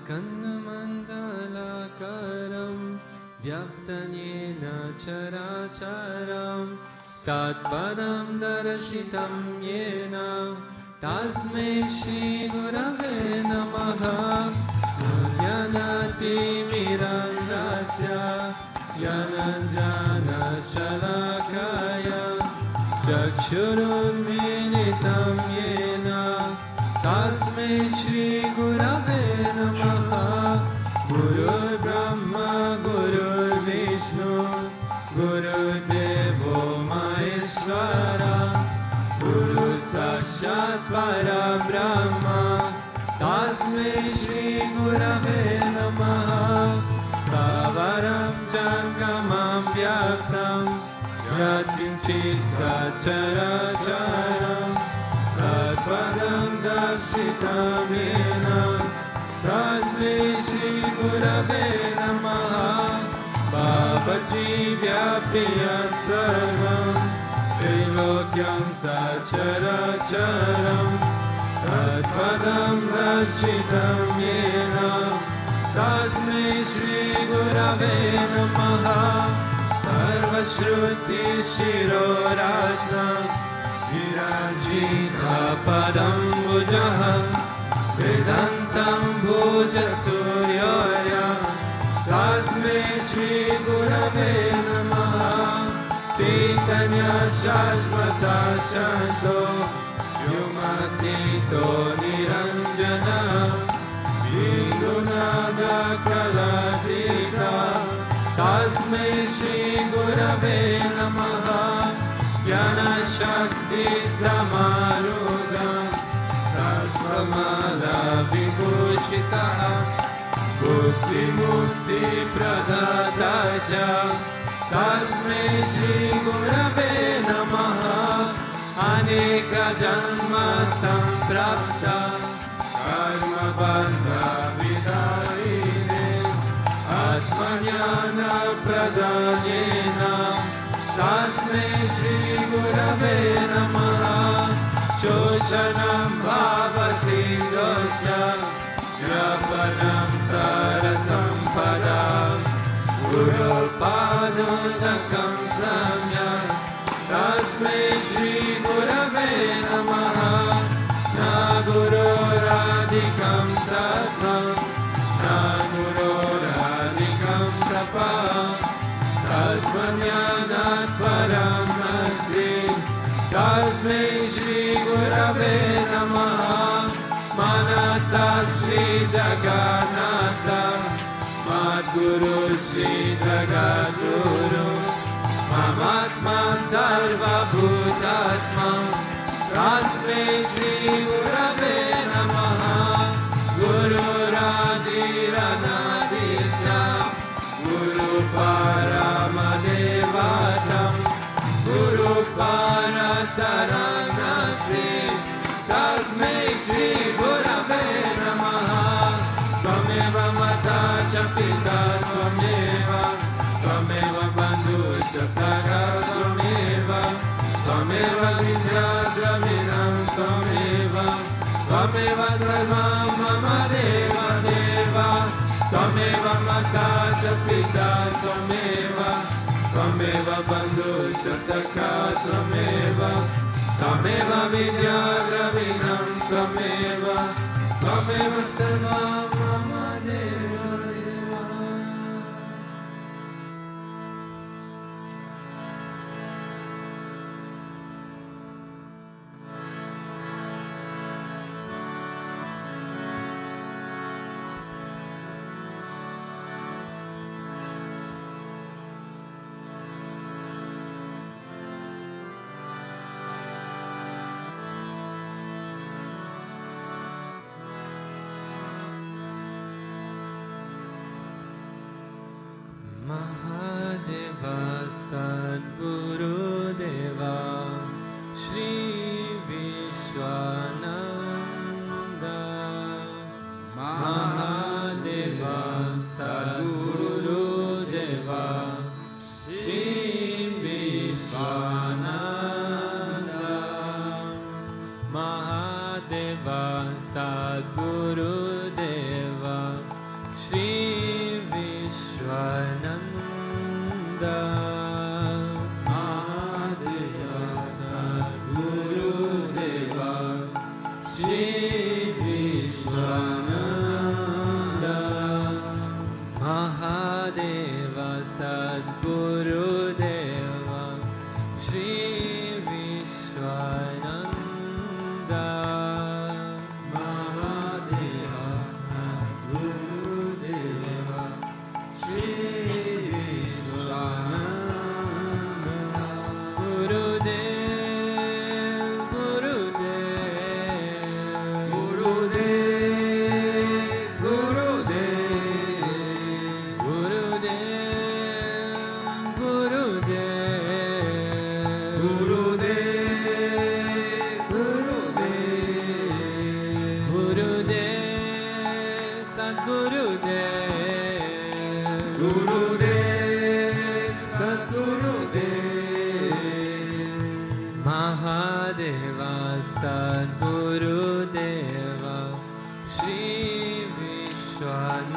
Akandamandalakaram Vyaptanyena Characharam Tatpadam Darashitam Yena Tasmai Shri Gurave Namaha Yanati Mirandasya Yananjana Shalakaya Chakshurunmilitam Yena Tasmai Shri Gurave Namaha Gurur Brahma Gurur Vishnu Gurur Devo Maheshwara Guru Sakshat Parabrahma Tasmai Shri Gurave Namaha Savaram Jangamam Vyaktam Yat Kinchit Sacharacharam Tatpadam Darshitam Yena Tasmai Shri Gurave Namaha Babaji Vyapiyat Sarvam Trilokyam Sacharacharam Tatpadam Darshitam Yena Tasmai Shri Gurave Namaha Sarvashruti Shiroratnam Viranjita Padam Bujaham Vedantam Bhuja Suryoya Tasmai Shri Gurave Namaha Chaitanya Shashvata Shanto Yumatito Niranjana Vidunada Kaladita Tasmai Shri Gurave Namaha Jnana Shakti Samaruga Tasmamala Vibhushita Bhukti Mukti Pradadaja Tasmai Shri Gurave Namaha Aneka Janma Samprapta Karma Bandha Vidarine Atmanyana Pradanyena Tasmai Shri Gurave Namaha Shoshanam Bhava Sindhosya Vyapanam Sarasampadam Guru Padudakam Samyak Tasmai Shri Gurave Namaha Na Guru Radhikam Tatham Na Guru Radhikam Tapam Tatmanyanat Param Nasti Tasmai Shri Gurave Namaha Manata Shri Jagannatha Madguru Shri Jagadguru Mamatma Sarva Bhutatma Tasmai Shri Gurave Namaha Guru Rajiranadisya Guru Paramadevatam Guru Parataranasri Tasmai Shri Gurave Namaha Tvameva Mata Cha Pita Tvameva Tvameva Bandhu Cha Sakha Tvameva Tvameva Vidya Dravinam Tvameva Tvameva Sarvam Mama Deva Deva Tvameva Mata Cha Pita Tvameva Tvameva Bandhu Cha Sakha Tvameva Tvameva Vidya Dravinam Tvameva Tvameva Sarvam Mama Deva Deva. Mahadeva Sadgurudeva Sri Vishwananda. Mahadeva Sadgurudeva Sri Vishwananda. Gurudev, Gurudev, Gurudev, Gurudev, Gurudev, Gurudev, Gurudev, Gurudev, Gurudev, Sadgurudev, Gurudev, Sadgurudev, Mahadeva Sadgurudeva Sri Vishwananda.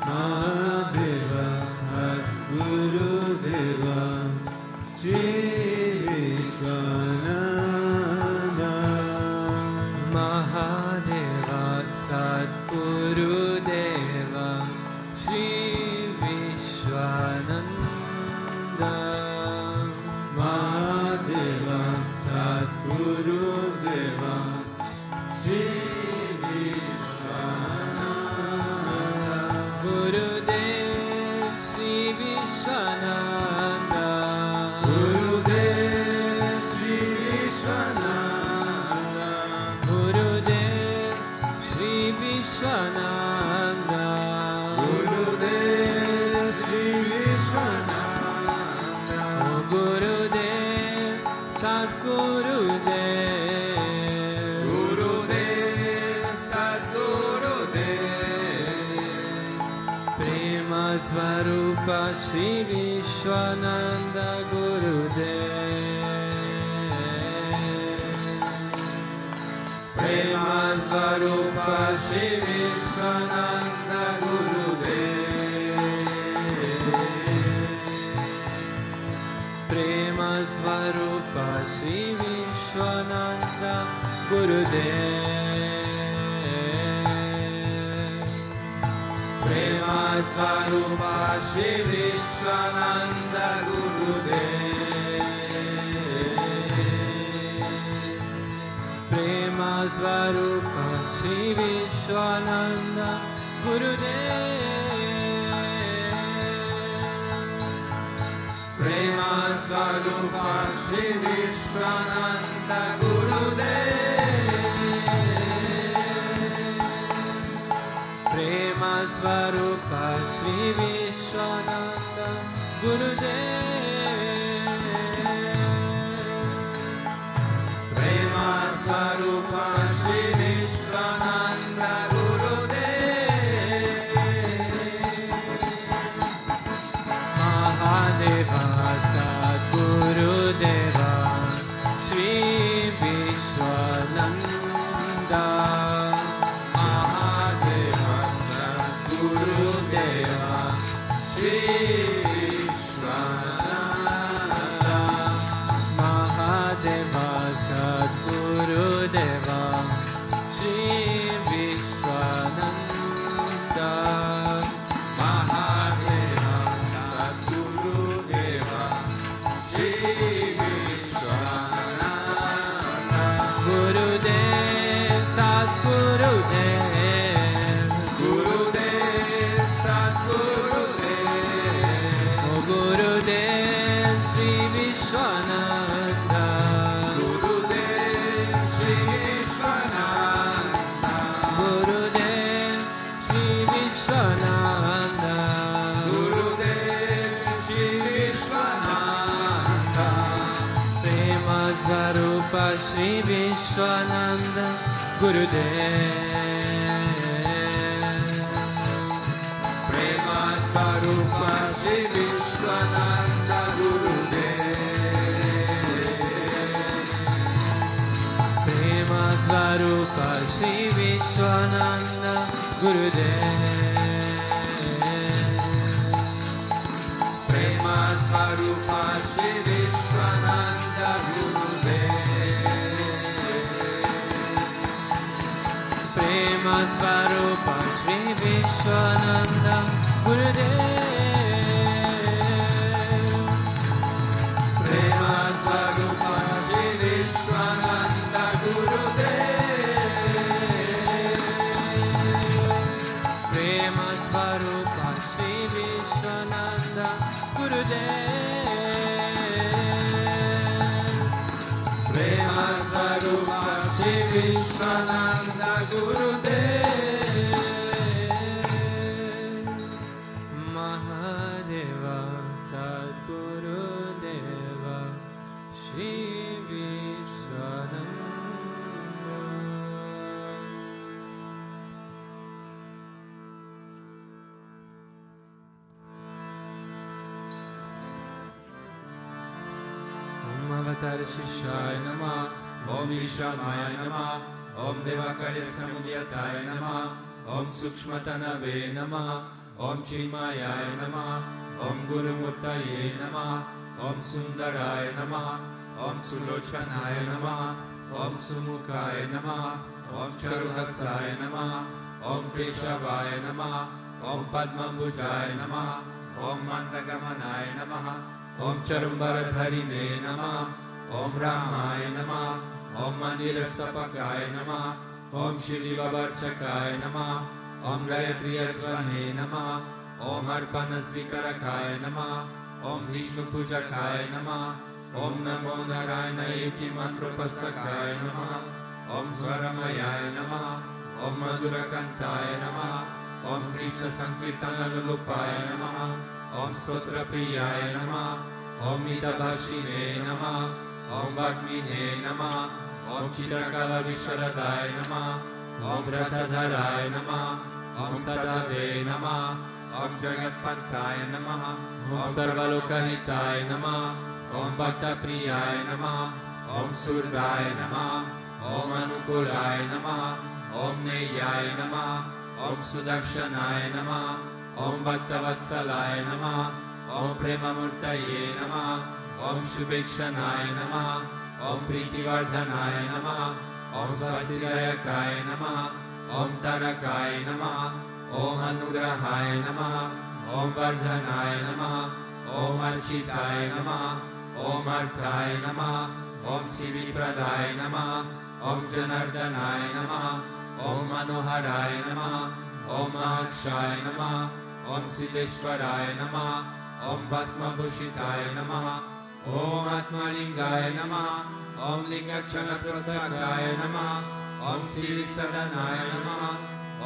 Mahadeva Sadgurudeva Sri Vishwananda. Mahadeva Sadgurudeva Sri Vishwananda. Mahadeva Sadgurudeva Sri Vishwananda. Gurudev Sri Vishwananda. Gurudev Sri Vishwananda. Gurudev Sri Vishwananda. Gurudev Sri Vishwananda. Oh Gurudev Sadgurudev. Gurudev Sadgurudev. Prema Svarupa Sri Vishwananda Gurudev. Prema Svarupa Sri Vishwananda Gurudev. Prema Svarupa Sri Vishwananda Gurudev. Prema Svarupa Sri Vishwananda Gurudev. Prema Svarupa Sri Vishwananda Gurudev. Prema Svarupa Sri Vishwananda Gurudev. Prema Svarupa Sri Vishwananda Gurudev. Prema Svarupa Sri Vishwananda Gurudev. Mahadeva Sadgurudeva Sri Vishwananda. Mahadeva Sadgurudeva Sri Vishwananda. Mahadeva Sadgurudeva Sri Vishwananda. Mahadeva Sadgurudeva Sri Vishwananda. Gurudev Sadgurudev. Gurudev Sadgurudev. Oh Gurudev Sri Vishwananda. Gurudev Sri Vishwananda. Gurudev Sri Vishwananda. Gurudev Sri Vishwananda. Prema Svarupa Sri Vishwananda Gurudev. Prema Svarupa Sri Vishwananda Gurudev. Prema Svarupa Sri Vishwananda Gurudev. Prema Svarupa Sri Vishwananda Gurudev. Prema Svarupa Sri Vishwananda Gurudev. Prema Swarupa Sri Vishwananda Gurudev. Prema Swarupa Sri Vishwananda Gurudev. Prema Swarupa Sri Vishwananda Gurudev. Mahadeva Sadgurudeva Sri Vishwananda. Om Avatar Shishaya Namah. Om Vishamaya Namah. Om Devakarya Samudhyataya Namah. Om Sukshmatanave Namah. Om Chinmayaya Namah. Om Guru Murtaye Namah. Om Sundaraya Namah. Om Sulochanaya Namah. Om Sumukaya Namah. Om Charuhasaya Namah. Om Keshavaya Namah. Om Padmambujaya Namah. Om Mandagamanaya Namah. Om Charumbaradharine Namah. Om Ramaya Namah. Om Mandirasapakaya Namah. Om Shrivavarchakaya Namah. Om Gayatriyajvane Namah. Om Arpanasvikarakaya Namah. Om Vishnu Pujakaya Namah. Om Namo Narayanayeti Mantropasakaya Namah. Om Swaramayaya Namah. Om Madhurakantaya Namah. Om Krishna Sankirtanalupaya Namah. Om Sotrapriyaya Namah. Om Mitabhashine Namah. Om Bhakmine Namah. Om Chitrakala Visharadaya Namah. Om Ratadharaya Namah. Om Sadave Namah. Om Jagatpantaya Namah. Om Sarvalokahitaya Namah. Om Bhaktapriyaya Namah. Om Surdaya Namah. Om Anukulaya Namah. Om Neyaya Namah. Om Sudakshanaya Namah. Om Bhaktavatsalaaya Namah. Om Premamurtaye Namah. Om Shubhekshanaya Namah. Om Pritivardhanaya Namah. Om Swastirayakaya Namah. Om Tarakaya Namah. Om Anugrahaya Namah. Om Vardhanaya Namah. Om Architaya Namah. Om Arthaya Namah. Om Sivipradaya Namah. Om Janardhanaya Namah. Om Manoharaya Namah. Om Mahakshaya Namah. Om Siddheshwaraya Namah. Om Bhasmabhushitaya Namah. Om Atmalingaya Namah. Om Lingakshana Prasakaya Namah. Om Siri Sadanaya Namah.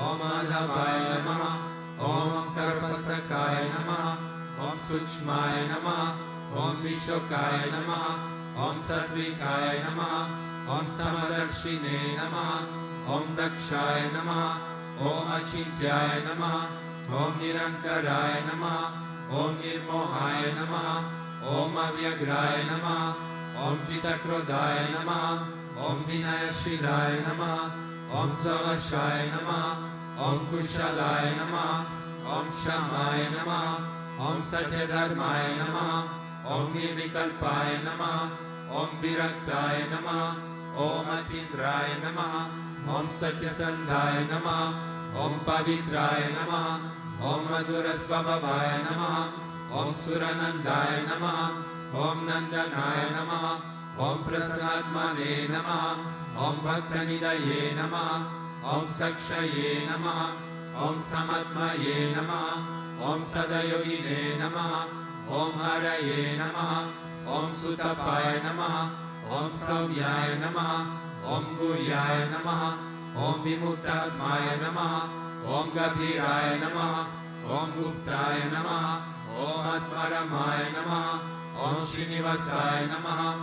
Om Madhavaya Namah. Om Karpasakaya Namah. Om Sukshmaya Namah. Om Vishokaya Namah. Om Satvikaya Namah. Om Samadarshine Namah. Om Dakshaya Namah. Om Achintyaya Namah. Om Nirankaraya Namah. Om Nirmohaya Namah. Om Avyagraya Namah. Om Chitakrodaya Namah. Om Vinayashilaya Namah. Om Savashaya Namah. Om Kushalaya Namah. Om Shamaya Namah. Om Satyadharmaya Namah. Om Nirvikalpaya Namah. Om Viraktaya Namah. Om Atindraya Namah. Om Satyasandhaya Namah. Om Pavitraya Namah. Om Madhurasvabhavaya Namah. Om Suranandaya Namah. Om Nandanaya Namah. Om Prasadmane Namah. Om Bhaktanidaye Namah. Om Sakshaye Namah. Om Samatmaye Namah. Om Sadayogine Namah. Om Haraye Namah. Om Sutapaya Namah. Om Saumyaya Namah. Om Guhyaya Namah. Om Vimuktatmaya Namah. Om Gabhiraya Namah. Om Guptaya Namah. Om Atmaramaya Namah. Om Srinivasaya Namah.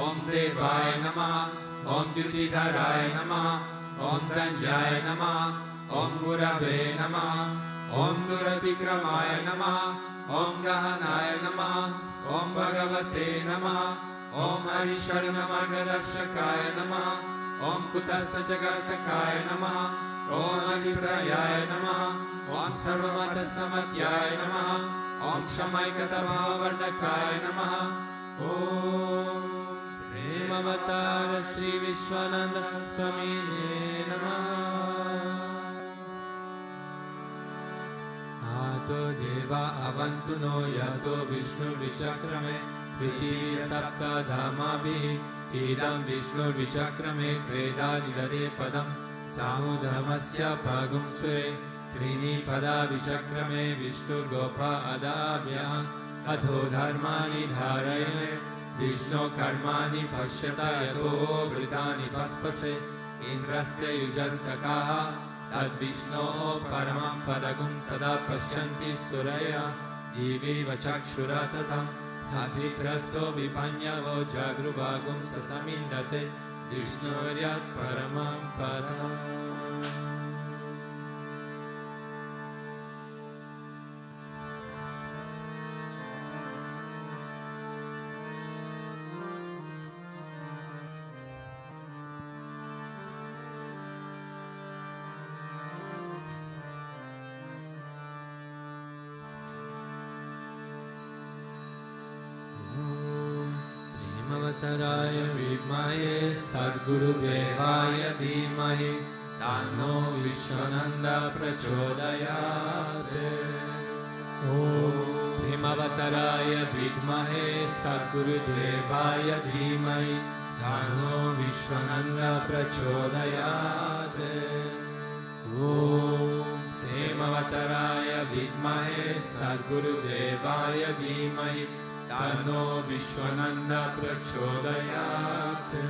Om Devaya Namah. Om Dyutidharaya Namah. Om Dhanjaya Namah. Om Gurave Namah. Om Duratikramaya Namah. Om Gahanaya Namah. Om Bhagavate Namah. Om Harisharana Margadakshakaya Namah. Om Kutastha Jagartakaya Namah. Om Aviprayaya Namah. Om Sarvamata Samatyaya Namah. Om Shamaikatavavardakaya Namah. Om Premavatar Sri Vishwananda Swami Namah. yato deva avantu no yato Vishnu vichakrame prithivi sapta dhamabhi idam Vishnu vichakrame kvedadi dade padam samudhamasya pagum sure trini pada vichakrame Vishnu gopa adabhyam atho dharmani dharayane Vishnu karmani pashyata yato vritani paspase indrasya yujasakaha tad Vishnu paramam padagum sada pashyanti suraya divi vachakshura tatham tadvipraso vipanyavo jagrubhagum sasamindate Vishnuryat paramam padam. Taraya Vidmaye Sadguru Devaya Dhimahi Tano Vishwananda Prachodayate Om Premavataraya Vidmahe Sadguru Devaya Dhimahi Tano Vishwananda Prachodayate Om Premavataraya Vidmahe Sadguru Devaya Dhimahi Tano Vishwananda Prachodayate.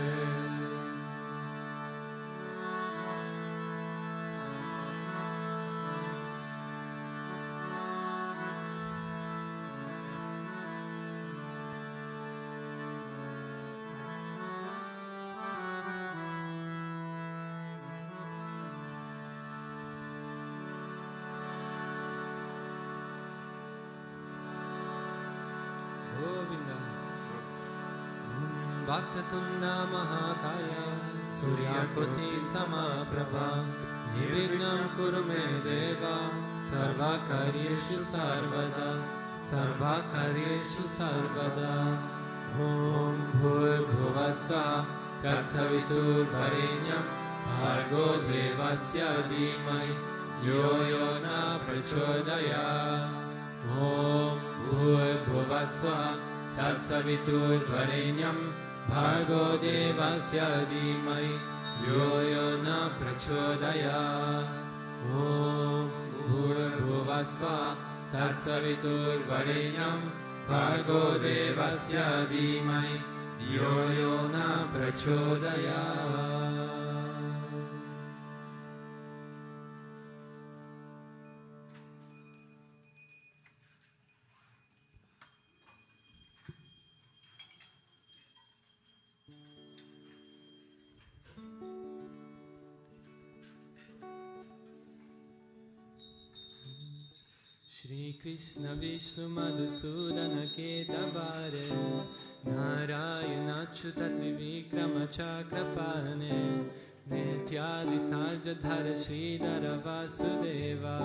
Vakratunda Mahakaya Suryakoti Samaprabha Nirvignam Kurume Deva Sarvakaryeshu Sarvada Sarvakaryeshu Sarvada Om Bhurbhuvasva Tatsavitur Varenyam Bhargo Devasya Dhimai Yo Yona Prachodaya Om Bhurbhuvasva Tatsavitur Varenyam Bhargo Devasya Dhimai Yo Yona Prachodaya Om Bhurbhuvasva Tatsavitur Varenyam Bhargo Devasya Dhimai Yo Yona Prachodaya. Shri Krishna Vishnu Madhusudana Ketavare Narayana Achyuta Trivikrama Chakrapane Nityadi Sarjadhara Sridhara Vasudeva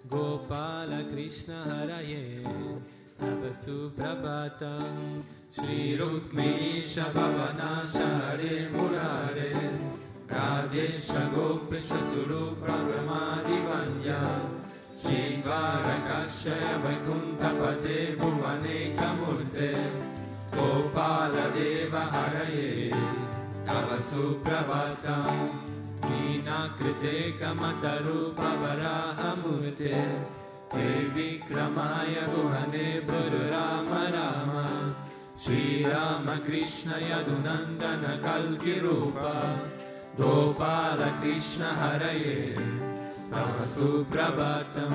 Gopala Krishna Haraye Avasu Prabhatam Shri Rukminisha Bhavanasha Hare Murare Radhesha Gopisha Surupa Brahmadi Vanya Shri Varakashaya Vaikuntapate Bhuvane Kamurte Gopala Deva Haraye Tava Suprabhatam Vina Krite Kamatarupa Varaha Murte Vikramaya Guhane Bhuru Rama Rama Shri Rama Krishna Yadunandana Kalki Rupa Gopala Krishna Haraye Tava Suprabhatam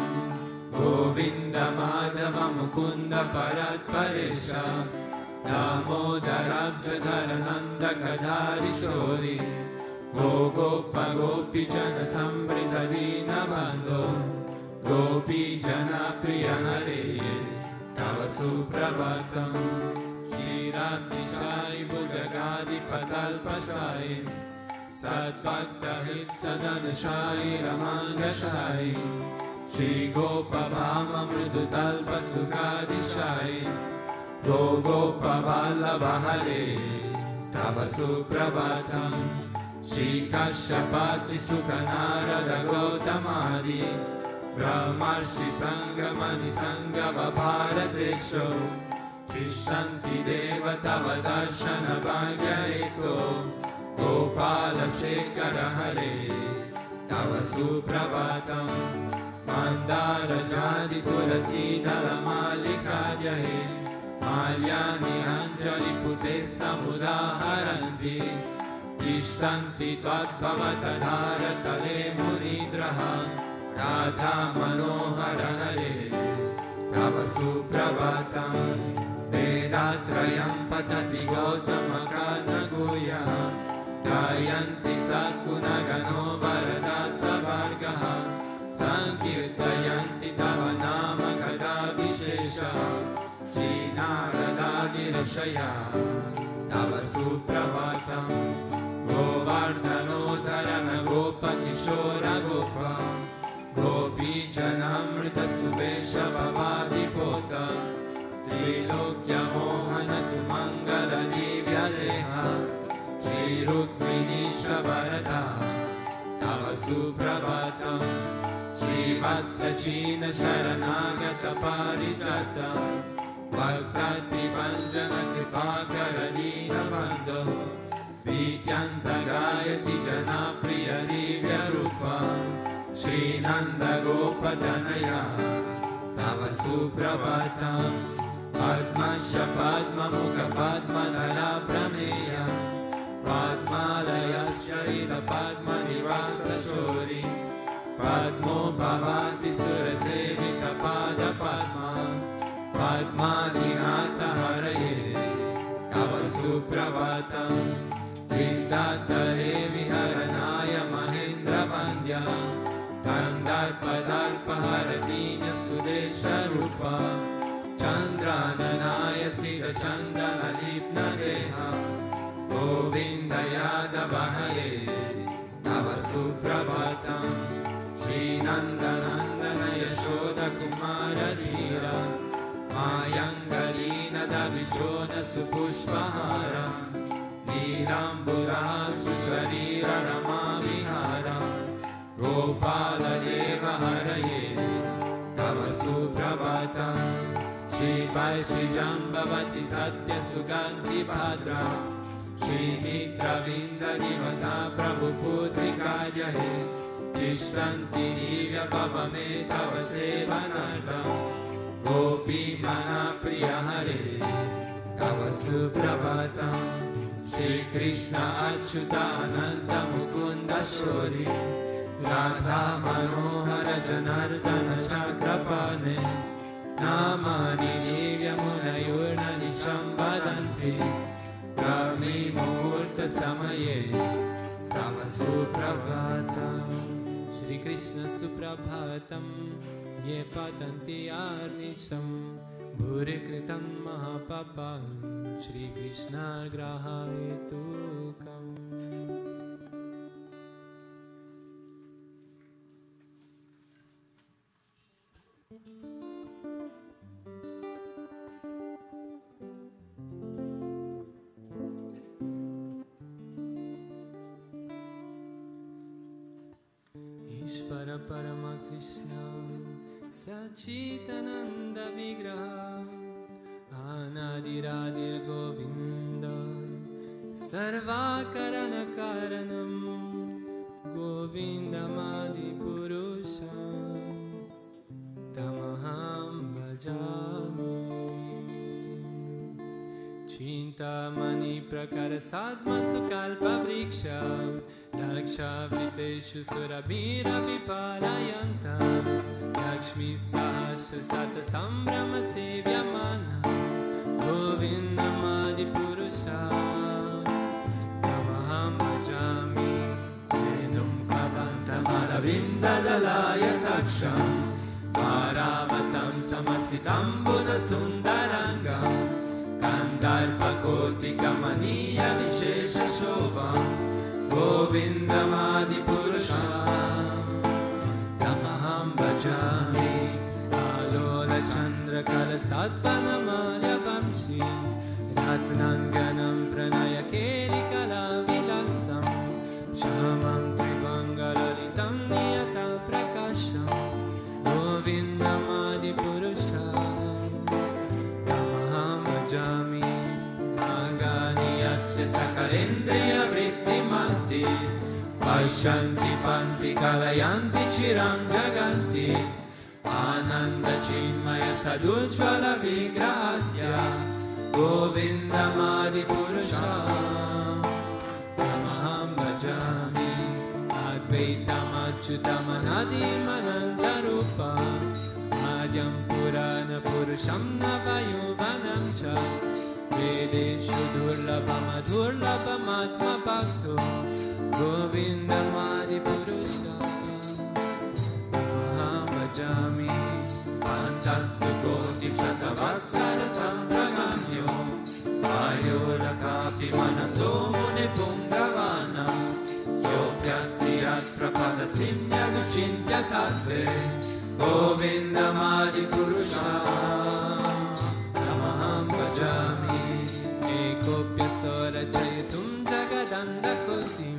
Govinda Madhava Mukunda Parat Paresha Damodarabjadharananda Kadari Shori Gopa Gopi Jana Sambrita Dina Bando Gopi Jana Priya Hare Tava Suprabhatam Shri Radhi Sai Bhujagadi Patalpa Sai Sadbhakta Hit Sadana Shai Ramanga Shai Shri Gopa Bhama Mridutalpa Sukhadi Shai Gopa Vallabha Hare Tava Suprabhatam Shri Kashyapati Sukhanarada Gautamadi Brahmarshi Sangamani Sangama Bharatesho Tishtanti Devatava Darshana Bhagyareto Gopala Sekara Hare Tava Suprabhatam Mandara Jadi Tulasi Dala Malikadya He Malyani Anjali Pute Samudaharanti Tishtanti Tadbhavata Dharatale Munidraha Radha Manohara Hare Tava Suprabhatam Vedatrayam Patati Gautama Karna Guya Dayanti Satgunagano Varada Savargaha Sankirtayanti Tava Nama Kadabhishesha Shri Narada Girashaya Tava Suprabhatam Govardhano Dharana Gopa Kishora Gopa Gopi Janamrita Subesha Bhavadi Pota Trilokya Mohana Sumangala Divya Deha Shri Rukmini Shabarata Tava Suprabhatam Shri Vatsachina Sharanagata Parijata Bhaktati Vanjana Kripakara Dina Bandho Vidyanta Gayati Jana Priya Divya Rupa Shri Nanda Gopatanaya Tava Suprabhatam Padmasha Padma Mukha Padma Dhara Prameya Padmalaya Sharita Padma Nivasa Shori Padmo Bhavati Surasevita Pada Padma Padmadhinata Haraye Tava Suprabhatam Vindatare Viharanaya Mahendra Vandya Kandarpadarpa Haratinya Sudesha Rupa Chandrananaya Sita Chandana Lipna Deha Govinda Yadava Hare Tava Suprabhatam Shri Nandanandana Yashoda Kumara Dhira Mayangalina Davishona Supushpahara Nilambura Susharira Rama Vihara Gopala Deva Haraye Tava Suprabhatam Shri Vaishri Jambavati Satya Suganti Bhadra Shri Mitra Vinda Nivasa Prabhu Putri Karya He Tishtanti Divya Pavame Tava Sevanardam Gopi Mana Priya Hare Tava Suprabhatam Shri Krishna Achyuta Ananta Mukunda Shori Radha Manohara Janardana Chakrapane Namani Divya Munayurna Nishambhadanti Brahmi Muhurta Samaye Tava Suprabhatam Shri Krishna Suprabhatam Ye Patanti Arnisham Bhuri Kritam Mahapapam Shri Krishna Grahayetukam. Ishvara Parama Krishna Sachitananda Vigraha Anadiradir Govinda Sarvakarana Karanam Govinda Madi Purusha Tamaham Bhajami Chintamani Prakara Sadma Sukalpa Vriksha Laksha Vriteshu Surabhira Vipalayanta Lakshmi Sahasra Sata Sambrama Sevyamana Govinda Madi Purusha Tamaham Bhajami Vedum Kavantam Aravinda Dalaya Taksham Paravatam Samasitam Buddha Sundarangam Kandarpa Koti Kamaniya Vishesha Shobham Govinda Madi Purusha Tamaham Bhajami Alola Chandra Kala Sattvanamaya Vamshi Ratnanganam Pranaya Keri Kala Vilasam Shamam Trivangalalitam Niyata Prakasham Pashanti panti kalayanti chiram jaganti Ananda chinmaya sadujvala vigrahasya Govindamadi purusha Tamaham bhajami Advaitam achyutam anadim anantarupa Adyam purana purusham navayovanam cha Vedeshu durlabham adurlabham atma bhakto Govindamadi purusha Tamaham bhajami Pantastu koti satavaksara sampragamyo Vayorakati manaso mune pungavana Sopyasti at prapada simya vichintya tatve Govindamadi purusha Tamaham bhajami Ekopya sorajayatum jagadanda kotim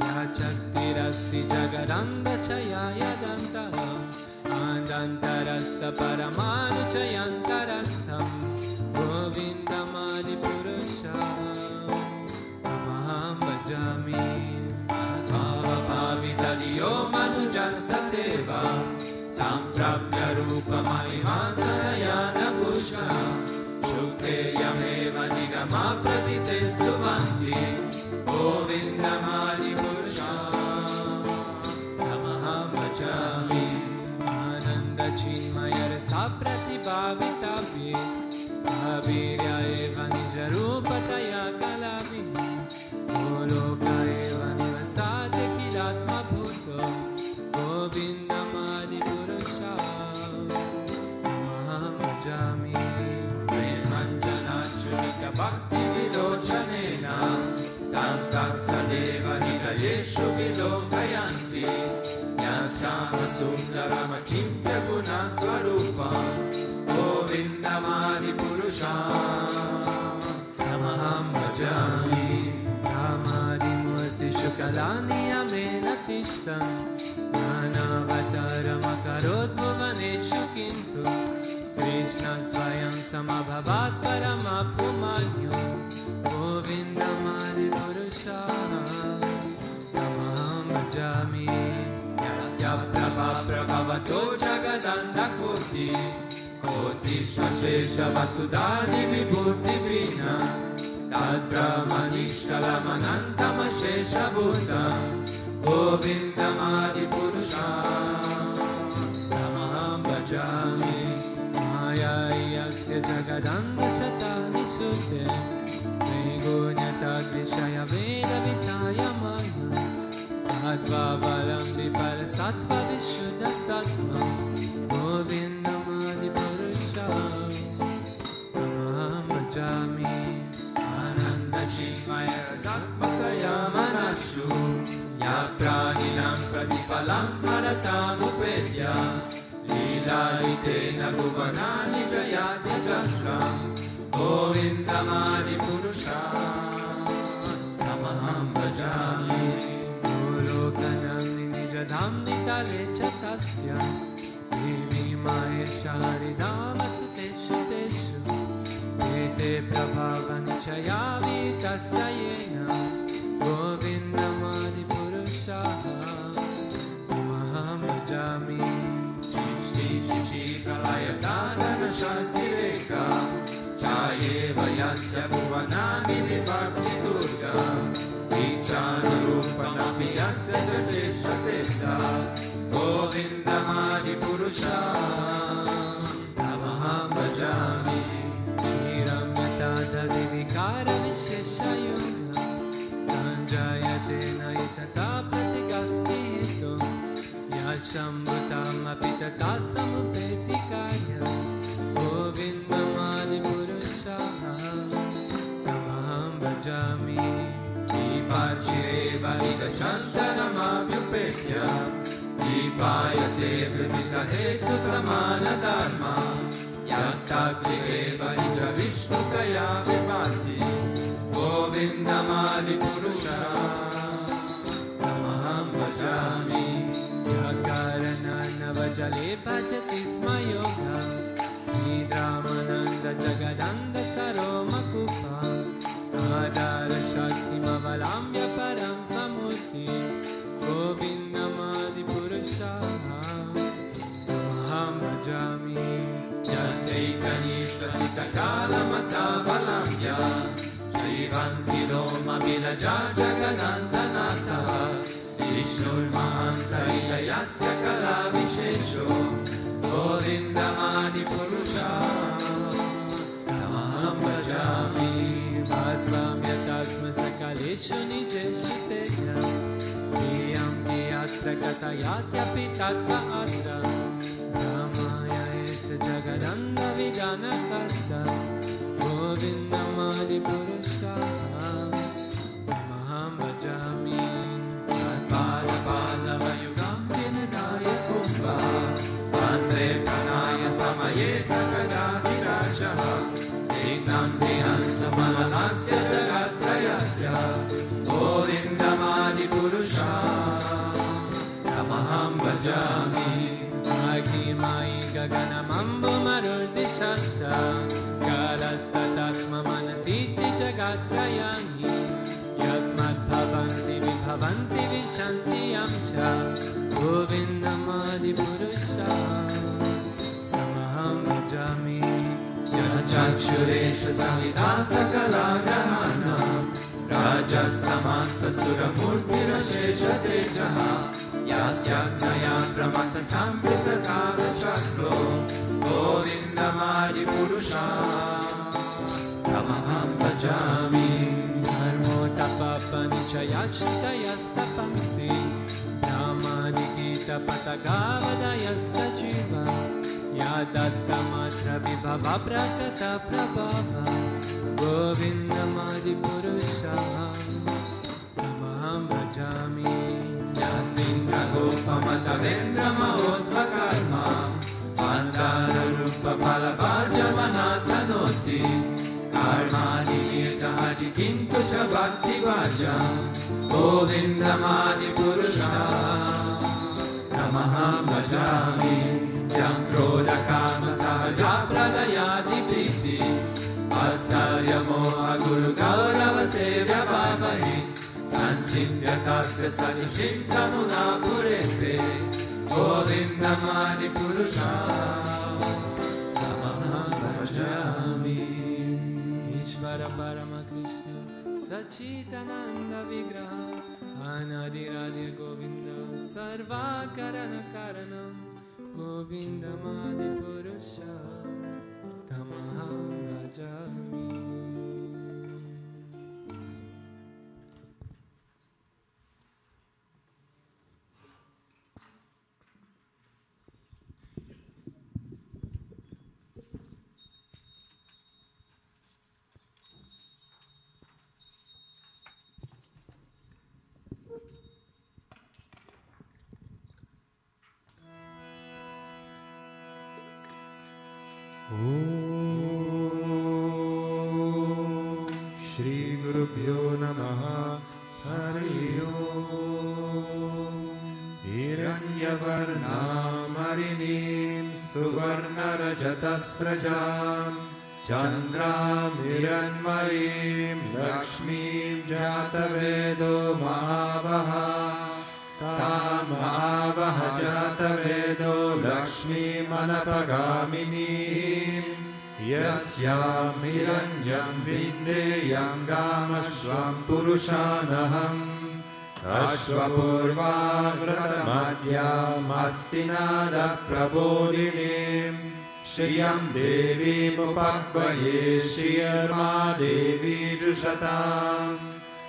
Yachaktirasti jagadanda chayaya dantara Andantarasta paramanu chayantarastam Govindamadi purusha Tamaham bhajami Bhava bhavitadiyo manujastateva Samprapya rupa mahimāsanayana bhusha Shukte yameva nigama pratite stuvanti Govindamadi purusha Tamaham bhajami Ananda chinmaya rasa pratibhavitavis Avirya eva nija rupataya kalavi Goloka eva nivasate kilatma bhuto Govindamadi purusha Tamaham bhajami Premanjanachurika bhakti vilochanena Sankasa-deva hidayeshu vilokayanti Yasama sundarama chintya guna swarupa Govindamadi purusha Tamaham bhajami Ramadi murti shukalani amena tishtam Nanavataram akarot bhuvaneshu kintu Krishna swayam samabhavat paramapumanyo Govindamadi purusha Tamaham bhajami Yasya prabha prabhavato jagadanda koti Koti shvashesha vasudhani vibhuti vina Tad brahmanishkalam shesha bhutam Govindamadi purusha Tamaham bhajami Maya yasya jagadanda shatani sute Megunyata grishaya veda vitaya maya Sattva balam vipara sattva vishuddha sattva Govindamadi purusha Tamaham bhajami Ananda chinmaya rasatmakaya manashu Ya praninam pradipalam smaratam upedya Lilaitena bhuvanani jayati jasram Govindamadi purusha Tamaham bhajami Golokanam nijadham nitale chatasya Devi mahesha haridama suteshu teshu Ete prabhavani chayavi tasya yena Govindamadi purusha Tamaham bhajami Shishti shishi pralaya sadhana shanti reka Chayeva yasya bhuvanani vibhakti durga Vichana rupanapi yasya jacheshvatesa Govindamadi purusha Tamaham bhajami Chiram yata vivikara vishesha yoga Sanjayate naitata pratikasti hito Yashambhutam apitata samupeti karya Govindamadi purusha Tamaham bhajami Vipachire valida shantaramabhyupetya Vipayate vivita hetu samana dharma Yastakri eva nija vishnu kaya vipati Govindamadi purusha Tamaham bhajami Yakarana navajale bhajati sma yoga Nidramananda jagadanda saroma kupa Adara shakti mavalamya param samurti Shashikakalamatavalambya Shrivantilomabhilaja Jaganandanata Vishnurmahansa Ishayasya Kalavishesho Govindamadi Purusha Tamaham Bhajami Vasvamyatasma Sakaleshu Nijeshiteja Sriyam Giyatra Gatayatyapi Tattva Atra Ramaya Esa Jagadanda Vidana Karta Govindamadi Purusha Tamaham Bhajami Pada Padava Yugam Vinadaya Kumbha Andre Pranaya Samaye Sakadadirajaha Ignam Dihanta Malalasya Jagatrayasya Govindamadi Purusha Tamaham Bhajami Agimai Gaganamambu Marurdishasha Kalastatatma Manasiti Jagatrayani Yasmat Bhavanti Vibhavanti Vishanti Yamsha Govindamadi Purusha Tamaham Bhajami Chakshuresha Samhita Sakala Grahana Raja Samasta Suramurti Rashesha Tejaha Yasyagnaya Pramata Samvita Kala Chakro Govindamadi Purusha Tamaham Bhajami Dharmo Tapapa Nichayachita Yastapamsi Brahmadi Gita Patagavadayasta Jiva Yadatta Matra Vibhava Prakata Prabhava Govindamadi Purusha Tamaham Bhajami Yasindra Gopamata Vendra Mahosvakarma Mandara Rupa Palabhajavanata Noti Karmani Nirtahadi Kintu Bhakti Vaja Govindamadi Purusha Tamaham Bhajami Yam Krodha Kama Sahaja Pralayati Priti Vatsalya Moha Guru Gaurava Sevya Bhavahi Sanchintya Tasya Sanishinta Muna Purete Govindamadi Purusha Tamaham Bhajami Ishvara Parama Krishna Sachitananda Vigraha Anadiradir Govinda Sarva Karana Karanam Govindamadi Purusha Tamaham Bhajami Shri Gurubhyo Namaha Hari Om Hiranyavarnam Harinim Suvarnarajatasrajam Chandram Hiranmayim Lakshmim Jatavedo Mahavaha Tam Mahavaha Jatavedo Lakshmim Anapagaminim Yasyam Hiranyam Vindeyam Gamashvam Purushanaham Ashvapurva Vratamadhyam Astinada Prabodhinim Shriyam Devi Mupakvaye Shriyarma Devi Jushatam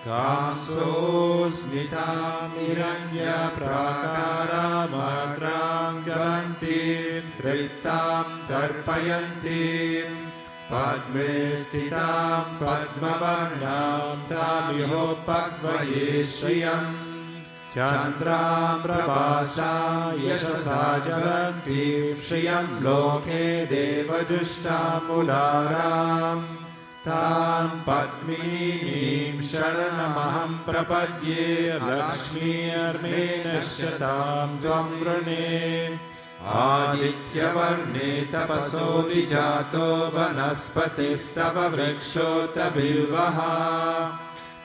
Kamso Smitam Hiranya Prakara Matram Javantim Triptam Tarpayantim Padme Stitam Padmavarnam Tamiho Pakvaye Shriyam Chandram Prabhasa Yashasa Jalantim Shriyam Loke Devajustam Udaram Tam Padminim Sharanamaham Prapadye Lakshmi Armenasyatam Tvam Vrane Aditya Varne Tapaso Vijato Vanaspatistava Vrikshota Bilvaha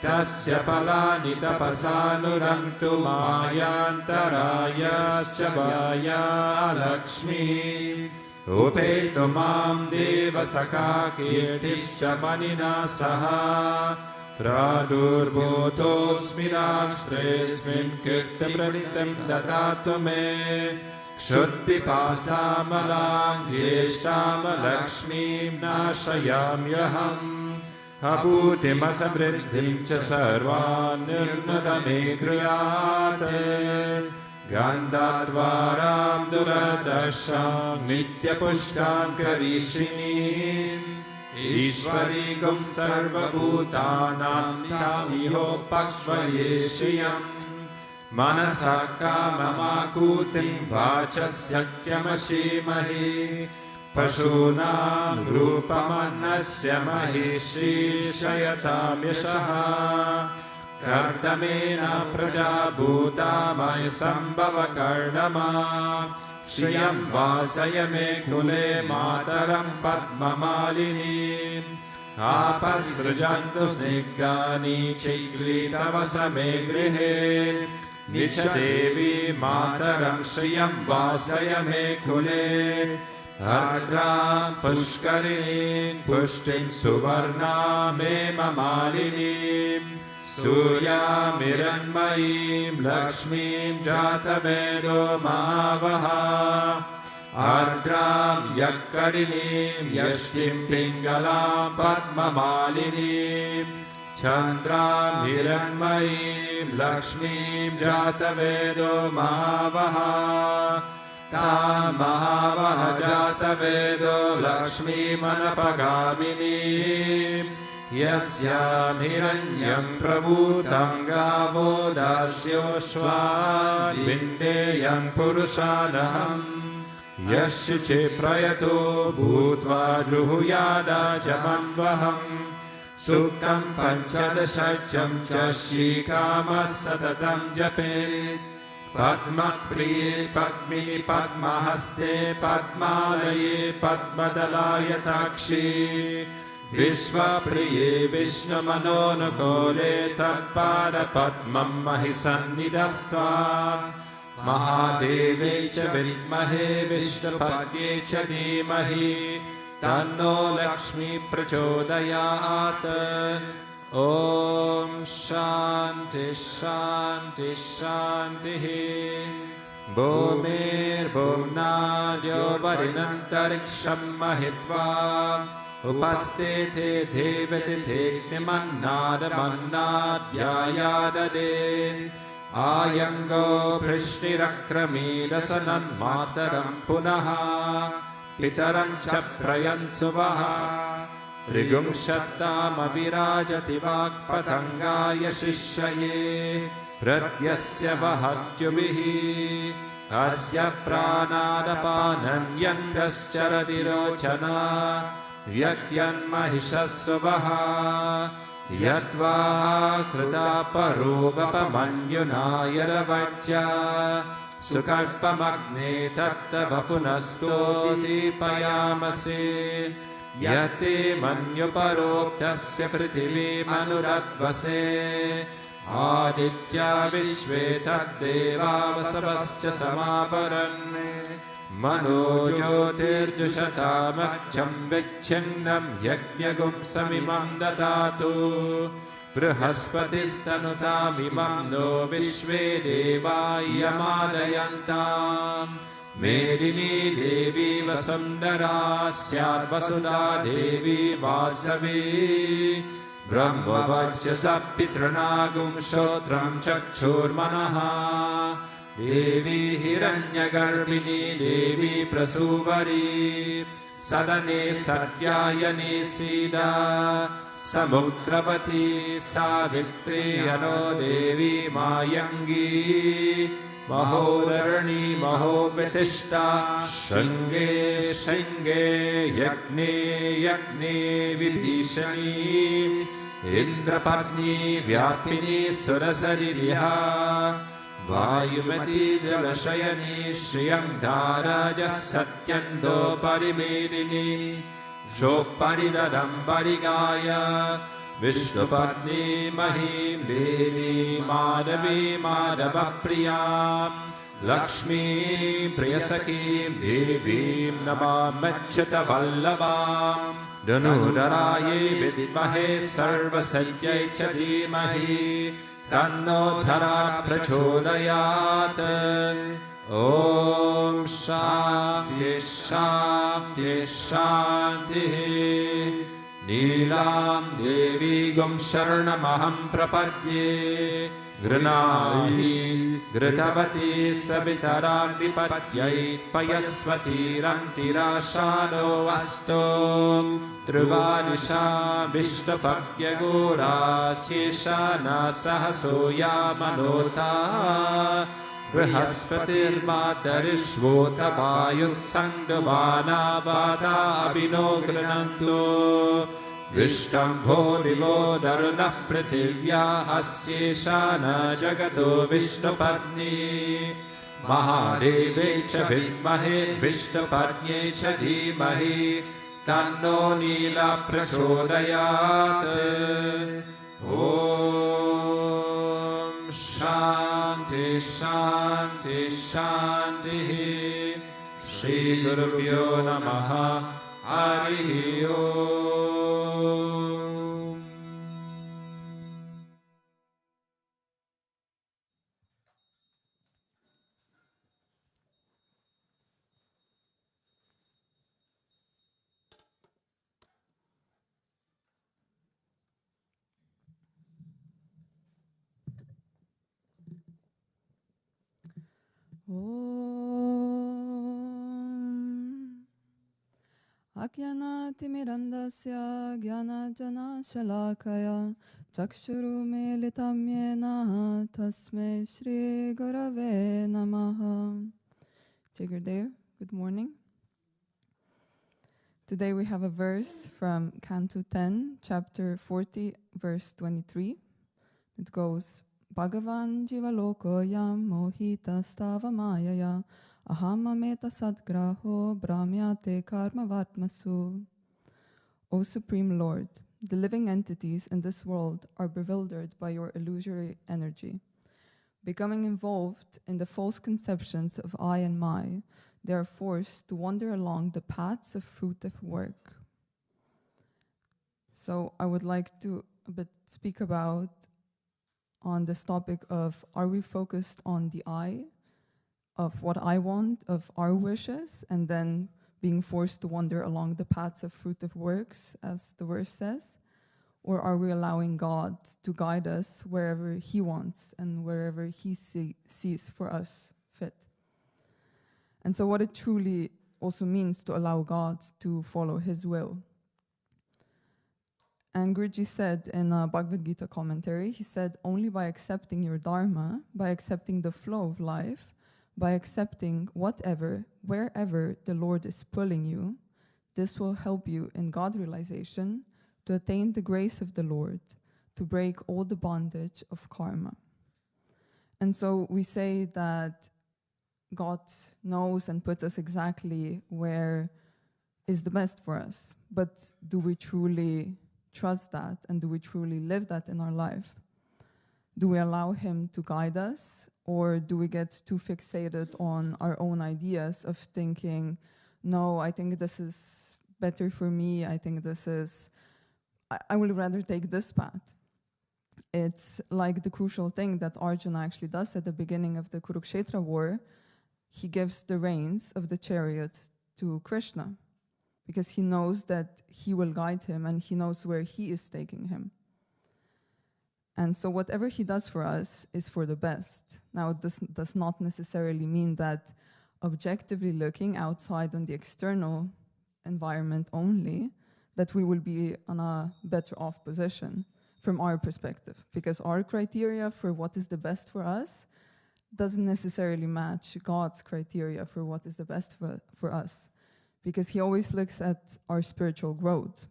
Tasya Palani Tapasanurangtu Mayantarayascha Vaya Lakshmi उपेतु मां देवसखा कीर्तिश्च मनिना सह प्रादुर्भूतोऽस्मि राष्ट्रेऽस्मिन् कीर्तिवृत्तिं ददातु मे क्षुत्पिपासामलां ज्येष्ठां लक्ष्मीं नाशयाम्यहम् अभूतिमसमृद्धिं च सर्वान् निर्नुद मे गृहात् गन्धाद्वारां दुरदर्शां नित्यपुष्टां करीषिणीम् ईश्वरीगुं सर्वभूतानां तामिहोपक्वये श्रियम् मनसा काममाकूतिं वाचः सत्यमशीमहि पशूनां रूपमन्नस्य महिषीर्षयतां यशः कर्दमेन प्रजा भूता मयि सम्भव कर्दमा श्रियं वासय मे कुले मातरं पद्ममालिनीम् आपसृजन्तु स्निग्धानि चिक्लीतवस मे गृहे निशदेवी मातरं श्रियं वासय मे कुले अर्द्रां पुष्करिणीं पुष्टिं सुवर्णामेव मालिनीं सूर्यामिरण्मयीं लक्ष्मीं जातवेदो महावः आर्द्रां यक्करिणीं यष्टिं पिङ्गलां पद्ममालिनीं चन्द्रां हिरण्मयीं लक्ष्मीं जातवेदो महावः तां महावः जातवेदो लक्ष्मीमनपगामिनीं यस्यां हिरण्यं प्रभूतं गावो दास्योश्वान् विण्डेयं पुरुषानहम् यश्चिचे प्रयतो भूत्वा जुहुयादाचमन्वहम् सूक्तं पञ्चदशं च श्रीकामः सततं जपेत् पद्मप्रिये पद्मिनि पद्महस्ते पद्मालये पद्मदलायताक्षी विश्वप्रिये विष्णुमनोनुकूले तत्पादपद्मं महि सन्निधस्त्वा महादेवे च विद्महे विष्णुपत्ये च धीमहि तन्नो लक्ष्मी प्रचोदयात् ॐ शान्ति शान्ति शान्तिः भूमिर्भुवनाद्यो वरिणन्तरिक्षं महित्वा उपस्थिते देवतिथेऽग्निमन्नादमन्नाद्यायाददे आयङ्गो वृष्टिरक्रमीरसनन्मातरं पुनः पितरं च प्रयन्सुवः त्रिगुंशत्तामविराजति वाक्पतङ्गाय शिष्यये प्रत्यस्य वहत्युभिः अस्य प्राणादपानन्यन्तश्चरतिरोचना व्यत्यन्महिषस्सुवः यत्वा कृता परोपमन्युनायरवट्या सुकल्पमग्ने तत्तव पुनस्तोदीपयामसे यते मन्युपरोक्तस्य पृथिवीमनुरध्वसे आदित्या विश्वे तद्देवावसवश्च समापरन् मनो ज्योतिर्जुषतामक्षं विच्छिन्नं यज्ञगुं समिमं ददातु बृहस्पतिस्तनुतामिमं नो विश्वे देवायमादयन्ताम् मेदिनी देवी वसुन्धरा स्याद्वसुधा देवी वासवी ब्रह्मवक्षसः पितॄणागुं श्रोत्रं चक्षुर्मनः देवी हिरण्यगर्भिणी देवी प्रसूवरी सदने सत्यायने सीदा समुद्रवती सावित्री अनो देवी मायङ्गी महोदरणी महोवितिष्ठा शृङ्गे शृङ्गे यज्ञे यज्ञे विभीषणी इन्द्रपत्नी व्यापिनी सुरसरिहा वायुमती जलशयनी श्रियं धाराजः सत्यन्दो परिमेदिनी शोपरिरदम्बरिगाय विष्णुपत्नी महीं देवी Madhavi माधवप्रियां Lakshmi Priyasakim Devim Namamachyatavallabham Dhanudaraye Vidmahe Sarvasatyai Chadimahi Tanno Dhara Prachodayat Om Shanti Shanti Shanti Nilam Devi Gum Sharanamaham Prapadye Granahi Gritavati Savitaragnipatyai Payasvati Rantirashado Vasto Truvadisha Vishtapakya Gora Seshana Sahasoya Manota Vrihaspatir Matarishvota Vayus Sangdavana Vata Abhino Grananto Vishtambho Divo Darunah Prithivya Asyeshana Jagato Vishnupatni Mahadeve Cha Vidmahe Vishnupatnye Cha Dhimahi Tanno Nila Prachodayat Om Shanti Shanti Shanti Shri Gurubhyo Namaha Harihi Om. Om Ajnanatimirandasya Jnanajana Shalakaya Chakshuru Militam Yena Tasmai Shri Gurave Namaha. Jigurdev, good morning. Today we have a verse from Canto 10, chapter 40, verse 23. It goes, Bhagavan Jivalokoyam Mohita Stava Mayaya Ahamameta Sadgraho Brahmyate Karma Vatmasu. O Supreme Lord, the living entities in this world are bewildered by your illusory energy. Becoming involved in the false conceptions of I and my, they are forced to wander along the paths of fruitive work. So I would like to a bit speak about on this topic of, are we focused on the I, of what I want, of our wishes, and then being forced to wander along the paths of fruitive works, as the verse says? Or are we allowing God to guide us wherever He wants and wherever He sees for us fit? And so what it truly also means to allow God to follow His will. And Guruji said in a Bhagavad Gita commentary, he said, only by accepting your dharma, by accepting the flow of life, by accepting whatever, wherever the Lord is pulling you, this will help you in God realization to attain the grace of the Lord, to break all the bondage of karma. And so we say that God knows and puts us exactly where is the best for us. But do we truly trust that, and do we truly live that in our life? Do we allow Him to guide us, or do we get too fixated on our own ideas of thinking, no, I think this is better for me, I think this is, I would rather take this path. It's like the crucial thing that Arjuna actually does at the beginning of the Kurukshetra war. He gives the reins of the chariot to Krishna, because he knows that he will guide him and he knows where he is taking him. And so whatever he does for us is for the best. Now, this does not necessarily mean that objectively looking outside on the external environment only, that we will be on a better off position from our perspective, because our criteria for what is the best for us doesn't necessarily match God's criteria for what is the best for us. Because He always looks at our spiritual growth.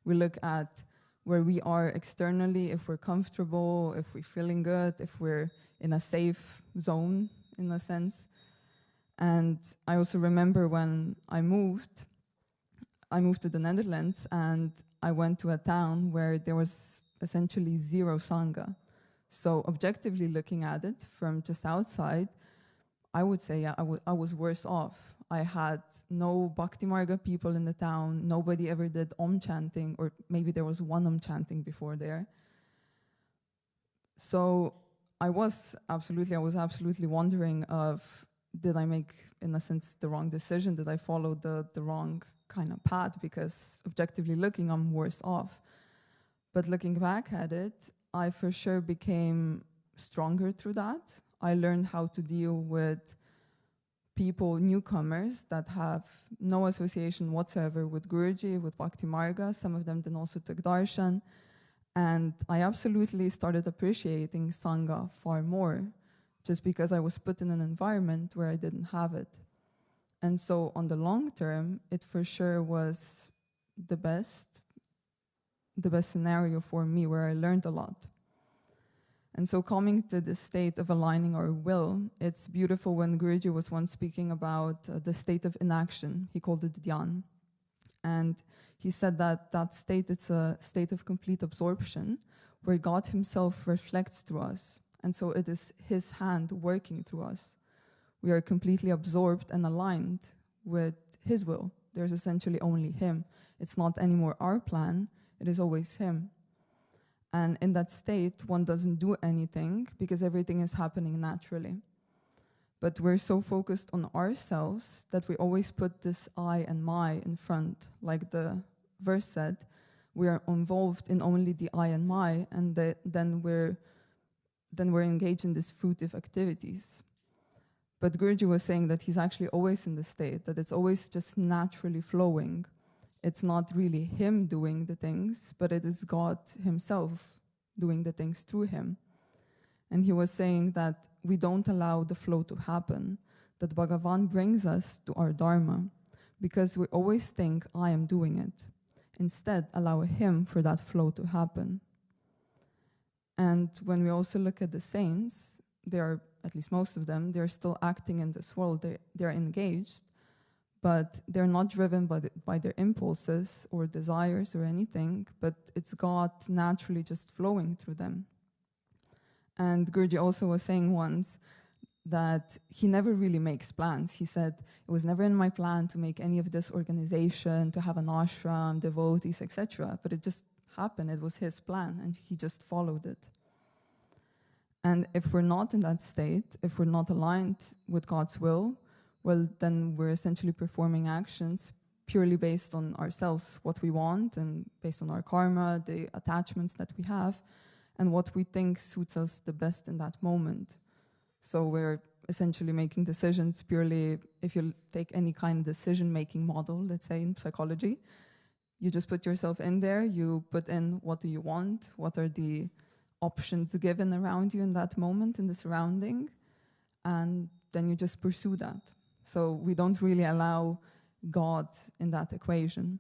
We look at where we are externally, if we're comfortable, if we're feeling good, if we're in a safe zone, in a sense. And I also remember when I moved to the Netherlands, and I went to a town where there was essentially zero Sangha. So objectively looking at it from just outside, I would say I was worse off. I had no Bhakti Marga people in the town. Nobody ever did Om chanting, or maybe there was one Om chanting before there. So I was absolutely wondering of, did I make, in a sense, the wrong decision? Did I follow the wrong kind of path? Because objectively looking, I'm worse off. But looking back at it, I for sure became stronger through that. I learned how to deal with people, newcomers that have no association whatsoever with Guruji, with Bhakti Marga. Some of them then also took Darshan. And I absolutely started appreciating Sangha far more, just because I was put in an environment where I didn't have it. And so on the long term, it for sure was the best scenario for me, where I learned a lot. And so coming to the state of aligning our will, it's beautiful when Guruji was once speaking about the state of inaction. He called it dhyan. And he said that that state, it's a state of complete absorption, where God himself reflects through us. And so it is his hand working through us. We are completely absorbed and aligned with his will. There's essentially only him. It's not anymore our plan, it is always him. And in that state, one doesn't do anything because everything is happening naturally. But we're so focused on ourselves that we always put this I and my in front. Like the verse said, we are involved in only the I and my, and then we're engaged in these fruitive activities. But Guruji was saying that he's actually always in the state, that it's always just naturally flowing. It's not really him doing the things, but it is God himself doing the things through him. And he was saying that we don't allow the flow to happen, that Bhagavan brings us to our Dharma, because we always think, I am doing it. Instead, allow him for that flow to happen. And when we also look at the saints, they are, at least most of them, they're still acting in this world, they're engaged, but they're not driven by their impulses or desires or anything, but it's God naturally just flowing through them. And Guruji also was saying once that he never really makes plans. He said, it was never in my plan to make any of this organization, to have an ashram, devotees, etc. But it just happened. It was his plan, and he just followed it. And if we're not in that state, if we're not aligned with God's will, well, then we're essentially performing actions purely based on ourselves, what we want, and based on our karma, the attachments that we have, and what we think suits us the best in that moment. So we're essentially making decisions purely, if you take any kind of decision-making model, let's say in psychology, you just put yourself in there, you put in what do you want, what are the options given around you in that moment, in the surrounding, and then you just pursue that. So we don't really allow God in that equation.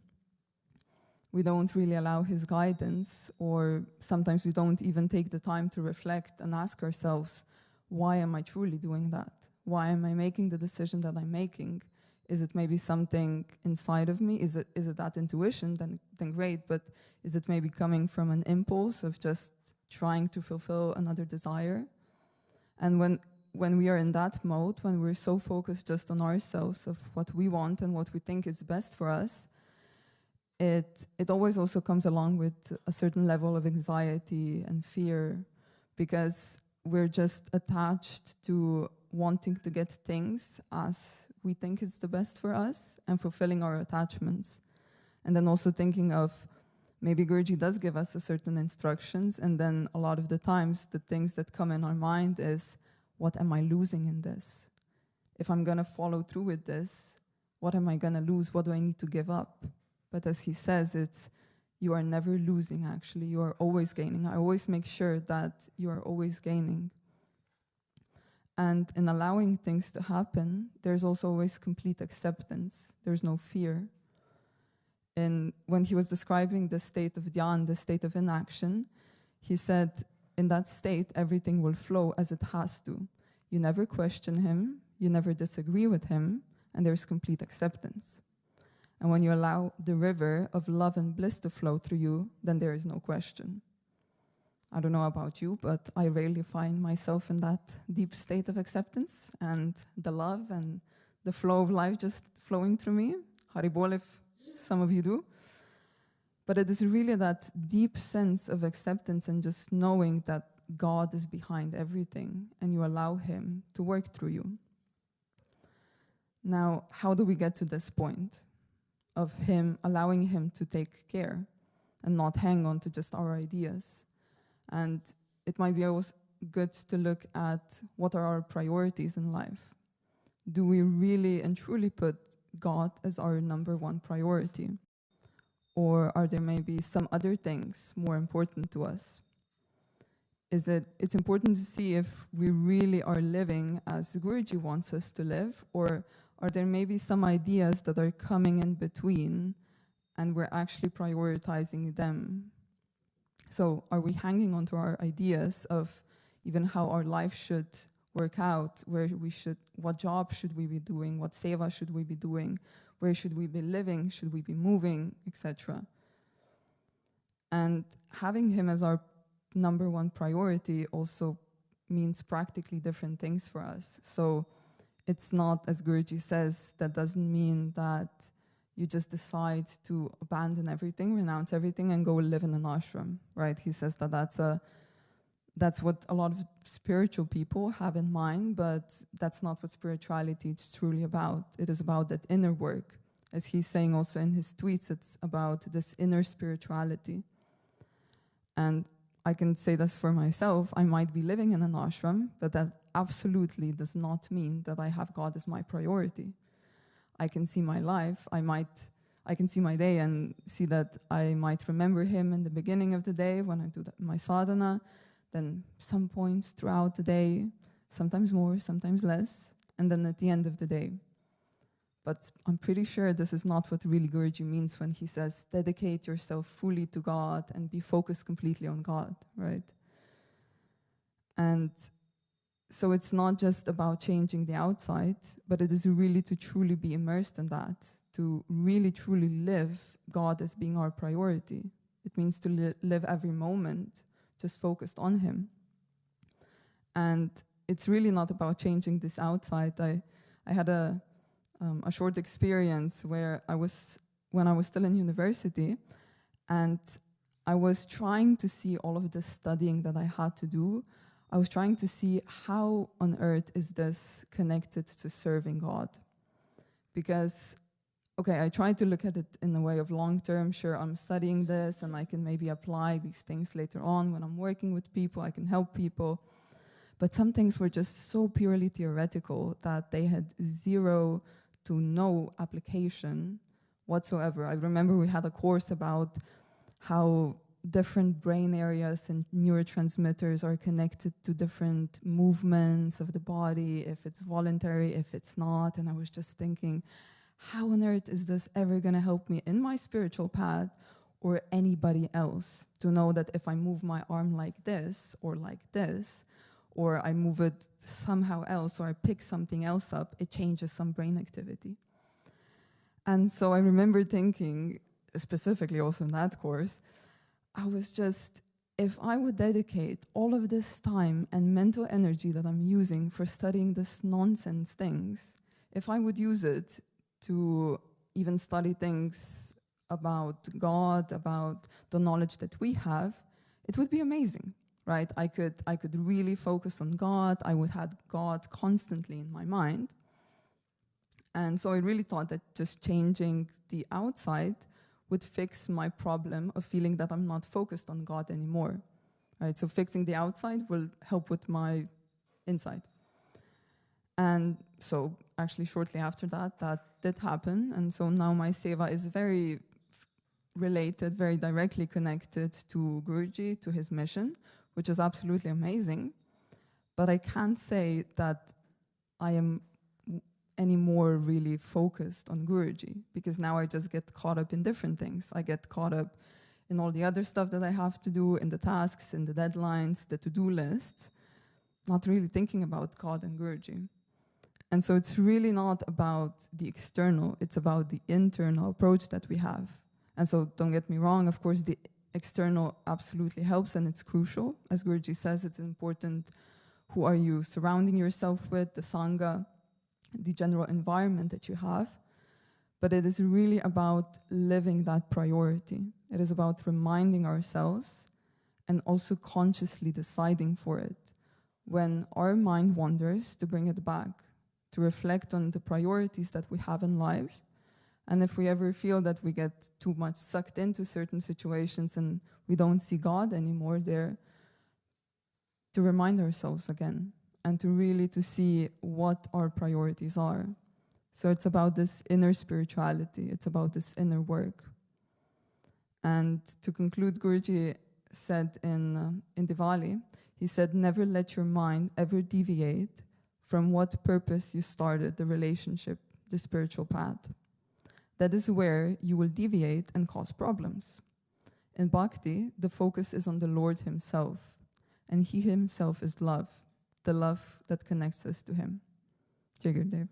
We don't really allow his guidance, or sometimes we don't even take the time to reflect and ask ourselves, why am I truly doing that? Why am I making the decision that I'm making? Is it maybe something inside of me? Is it that intuition? Then great, but is it maybe coming from an impulse of just trying to fulfill another desire? And when we are in that mode, when we're so focused just on ourselves, of what we want and what we think is best for us, it always also comes along with a certain level of anxiety and fear, because we're just attached to wanting to get things as we think is the best for us and fulfilling our attachments. And then also thinking of, maybe Guruji does give us a certain instructions, and then a lot of the times the things that come in our mind is, what am I losing in this? If I'm going to follow through with this, what am I going to lose? What do I need to give up? But as he says, you are never losing, actually. You are always gaining. I always make sure that you are always gaining. And in allowing things to happen, there's also always complete acceptance. There's no fear. And when he was describing the state of dhyan, the state of inaction, he said, in that state, everything will flow as it has to. You never question him, you never disagree with him, and there's complete acceptance. And when you allow the river of love and bliss to flow through you, then there is no question. I don't know about you, but I rarely find myself in that deep state of acceptance and the love and the flow of life just flowing through me. Haribol, if some of you do. But it is really that deep sense of acceptance and just knowing that God is behind everything and you allow Him to work through you. Now, how do we get to this point of allowing Him to take care and not hang on to just our ideas? And it might be always good to look at what are our priorities in life. Do we really and truly put God as our number one priority? Or are there maybe some other things more important to us? It's important to see if we really are living as Guruji wants us to live, or are there maybe some ideas that are coming in between and we're actually prioritizing them? So are we hanging on to our ideas of even how our life should work out, what job should we be doing, what seva should we be doing, where should we be living, should we be moving, etc. And having Him as our number one priority also means practically different things for us. So it's not, as Guruji says, that doesn't mean that you just decide to abandon everything, renounce everything, and go live in an ashram, right? He says that that's what a lot of spiritual people have in mind, but that's not what spirituality is truly about. It is about that inner work. As he's saying also in his tweets, it's about this inner spirituality. And I can say this for myself, I might be living in an ashram, but that absolutely does not mean that I have God as my priority. I can see my life, I can see my day and see that I might remember Him in the beginning of the day when I do my sadhana, then some points throughout the day, sometimes more, sometimes less, and then at the end of the day. But I'm pretty sure this is not what really Guruji means when he says, dedicate yourself fully to God and be focused completely on God, right? And so it's not just about changing the outside, but it is really to truly be immersed in that, to really truly live God as being our priority. It means to live every moment just focused on Him. And it's really not about changing this outside. I had a short experience when I was still in university, and I was trying to see all of this studying that I had to do. I was trying to see how on earth is this connected to serving God. Because, okay, I tried to look at it in a way of long-term. Sure, I'm studying this and I can maybe apply these things later on when I'm working with people, I can help people. But some things were just so purely theoretical that they had zero to no application whatsoever. I remember we had a course about how different brain areas and neurotransmitters are connected to different movements of the body, if it's voluntary, if it's not. And I was just thinking, how on earth is this ever going to help me in my spiritual path or anybody else to know that if I move my arm like this, or I move it somehow else, or I pick something else up, it changes some brain activity. And so I remember thinking, specifically also in that course, I was just, if I would dedicate all of this time and mental energy that I'm using for studying this nonsense things, if I would use it to even study things about God, about the knowledge that we have, it would be amazing, right? I could really focus on God. I would have God constantly in my mind. And so I really thought that just changing the outside would fix my problem of feeling that I'm not focused on God anymore, right? So fixing the outside will help with my inside. And so actually shortly after that did happen. And so now my seva is very related, very directly connected to Guruji, to his mission, which is absolutely amazing. But I can't say that I am anymore really focused on Guruji, because now I just get caught up in different things. I get caught up in all the other stuff that I have to do, in the tasks, in the deadlines, the to-do lists, not really thinking about God and Guruji. And so it's really not about the external, it's about the internal approach that we have. And so don't get me wrong, of course, the external absolutely helps, and it's crucial. As Guruji says, it's important who are you surrounding yourself with, the Sangha, the general environment that you have. But it is really about living that priority. It is about reminding ourselves and also consciously deciding for it. When our mind wanders, to bring it back, to reflect on the priorities that we have in life. And if we ever feel that we get too much sucked into certain situations and we don't see God anymore there, to remind ourselves again and to really to see what our priorities are. So it's about this inner spirituality. It's about this inner work. And to conclude, Guruji said in Diwali, he said, never let your mind ever deviate from what purpose you started the relationship, the spiritual path. That is where you will deviate and cause problems. In Bhakti, the focus is on the Lord himself, and he himself is love, the love that connects us to him. Jai Gurudev.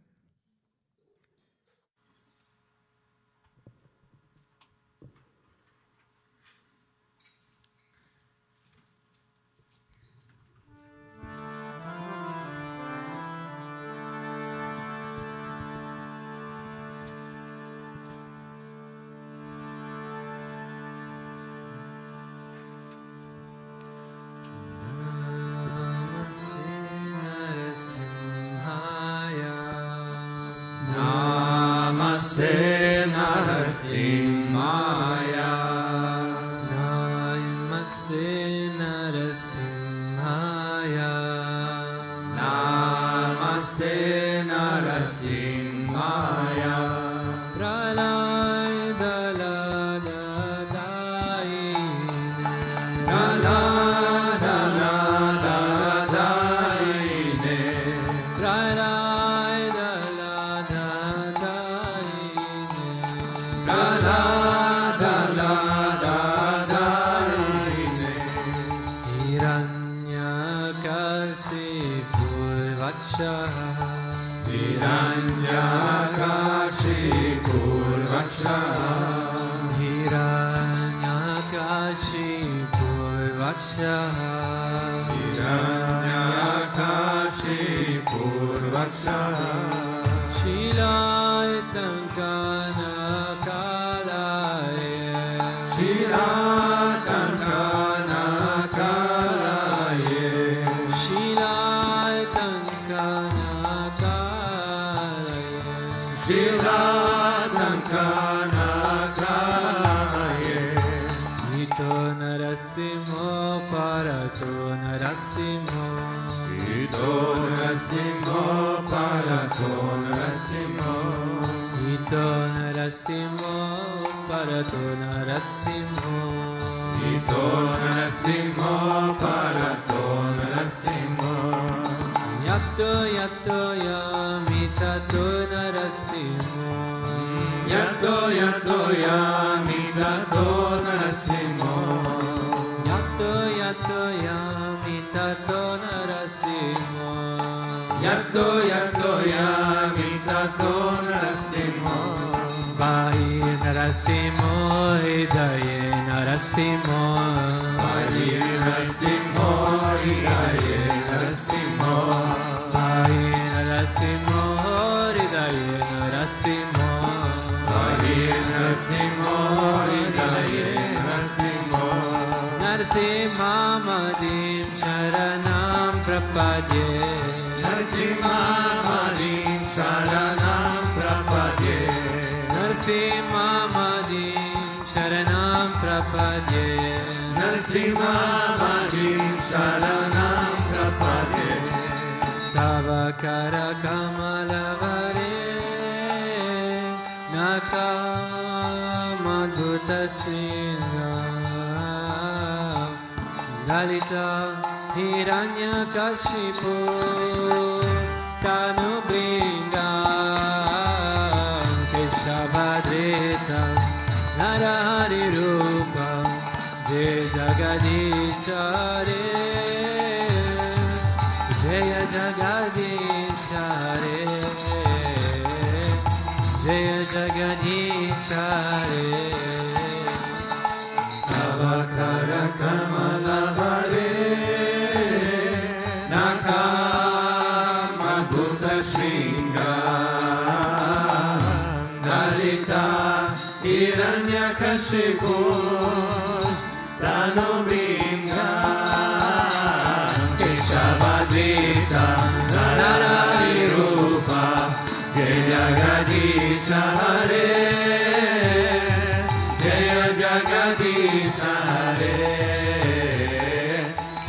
Jaya Jagadishare Tava Hiranyakashipu Tanuvringa Keshavadvita Narari Rupa Jaya Jagadisha Hare Jaya Jagadisha Hare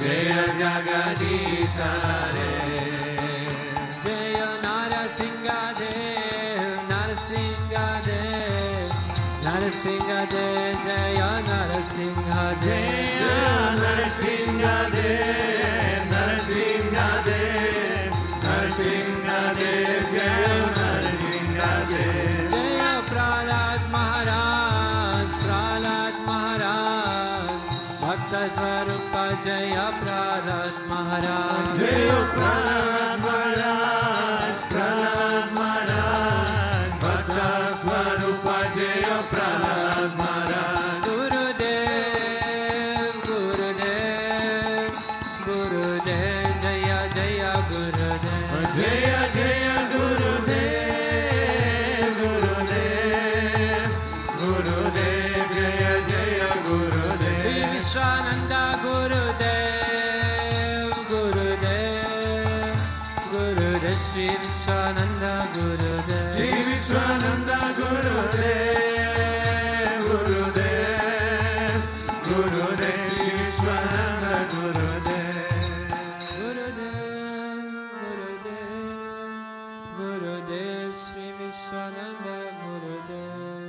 Jaya Jagadisha Hare Jaya Narasingha Dev Narasingha Dev Narasingha Dev Jaya Narasingha Dev Narasingha Dev Narasingha Dev Narasingha Dev Jaya Narasingha Dev Jaya Prahlad Maharaj Prahlad Maharaj Bhakta Swarupa Jaya Prahlad Maharaj Jaya Prahlad Maharaj Prahlad Maharaj Bhakta Swarupa Jaya Prahlad Maharaj Gurudev Gurudev Gurudev Jaya Jaya Gurudev Jaya Jaya Gurudev Gurudev Gurudev Jaya Jaya Gurudev Sri Vishwananda Gurudev Gurudev Gurudev Sri Vishwananda Gurudev Sri Vishwananda Gurudev Gurudev Gurudev Sri Vishwananda Gurudev Gurudev Gurudev Gurudev Sri Vishwananda Gurudev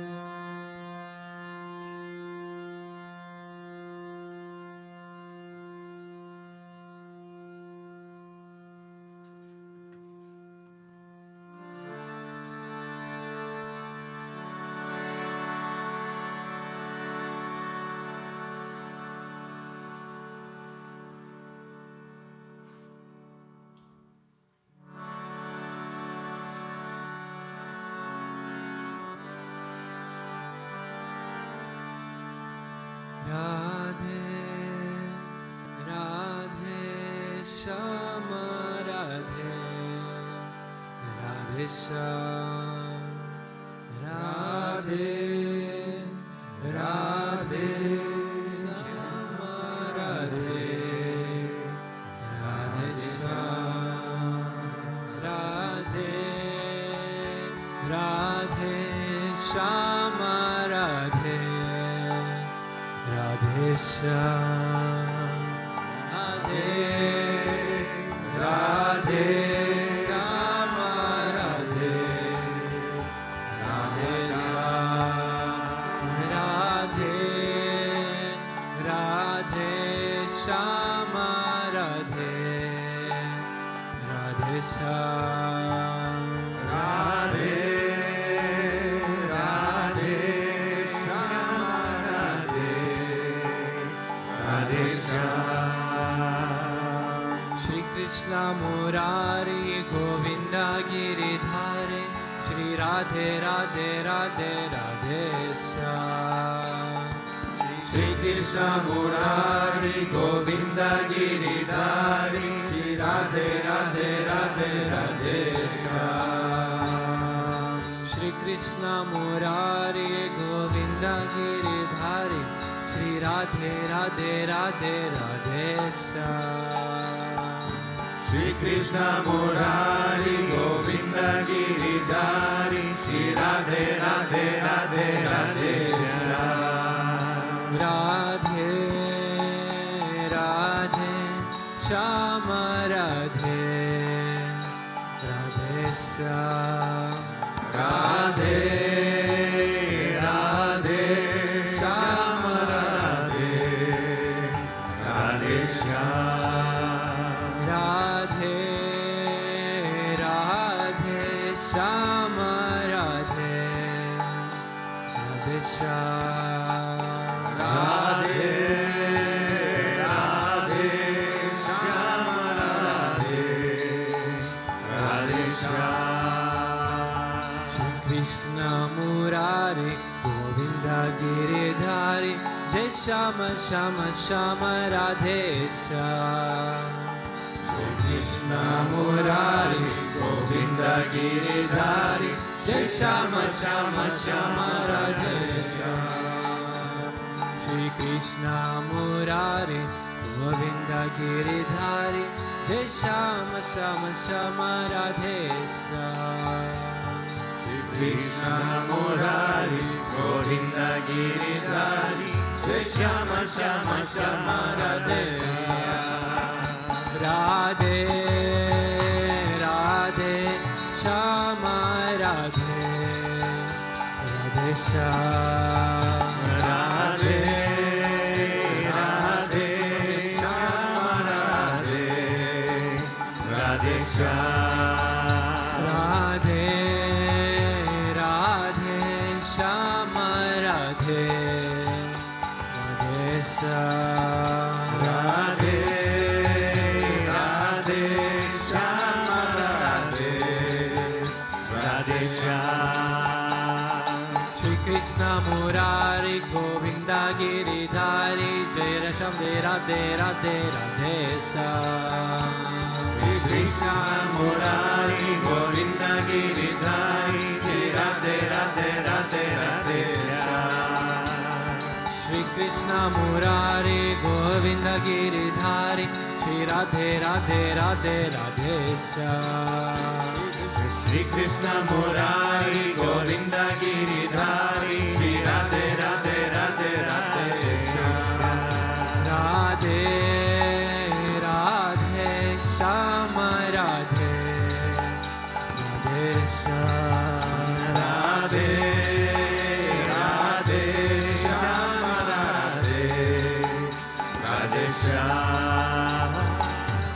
Radhe Radhe Shama Radhe Radhe Sham Radhe Radhe Shama Radhe Radhe Sham Radhe Radhe Shama Radhe Radhe Sham Radhe Radhe Shama Radhe Radhe Sham Radhe Radhe Shama Radhe Radhe Sham Radhe Radhe Shama Radhe Radhe Sham Shri Krishna Murari Govinda Giridhare Shri Radhe Radhe Radhe Radhe Sham Shri Krishna Murari Govinda Giridhare Shri Radhe Radhe Radhe Radhe Sham Shri Krishna Murari Govinda Giridhare Shri Radhe Radhe Radhe Radhe Sham Shri Krishna Murari Govinda Giridhari Shri Radhe Radhe Radhe Radhe Sham Radhe Radhe Shama Radhe Radhe Sham Radhe Radhe Shama Radhe Radhe Sham Radhe Radhe Shama Radhe Radhe Sham Radhe Radhe Shama Radhe Radhe Sham Shri Krishna Murari Govinda Giridhari Jai Shama Shama Shama Radhe Sham Shri Krishna Murari Govinda Giridhari Jai Shama Shama Shama Radhe Sham Shri Krishna Murari Govinda Giridhari Jai Shama Shama Shama Radhe Shyam. Krishna Murari Govinda Giridhari Jai Shama Shama Shama Radhe Radhe Radhe Shama Radhe Radhe Shyam. Radhe Radhe Shama Radhe Radhe Shyam. Radhe Radhe Shama Radhe Radhe Shyam. Radhe Radhe Shama Radhe Radhe Shyam. Shri Krishna Murari Govinda Giridhari Jai Radhe Radhe Radhe Radhe Shyam. Shri Krishna Murari Govinda Giridhari Jai Radhe Radhe Radhe Radhe Shyam. Shri Krishna Murari Govinda Giridhari Shri Radhe Radhe Radhe Radhe Shyam. Shri Krishna Murari Govinda Giridhari Shri Radhe Radhe Radhe Radhe Shyam. Radhe Radhe Shama Radhe Radhe Shyam. Radhe Radhe Shama Radhe Radhe Shyam.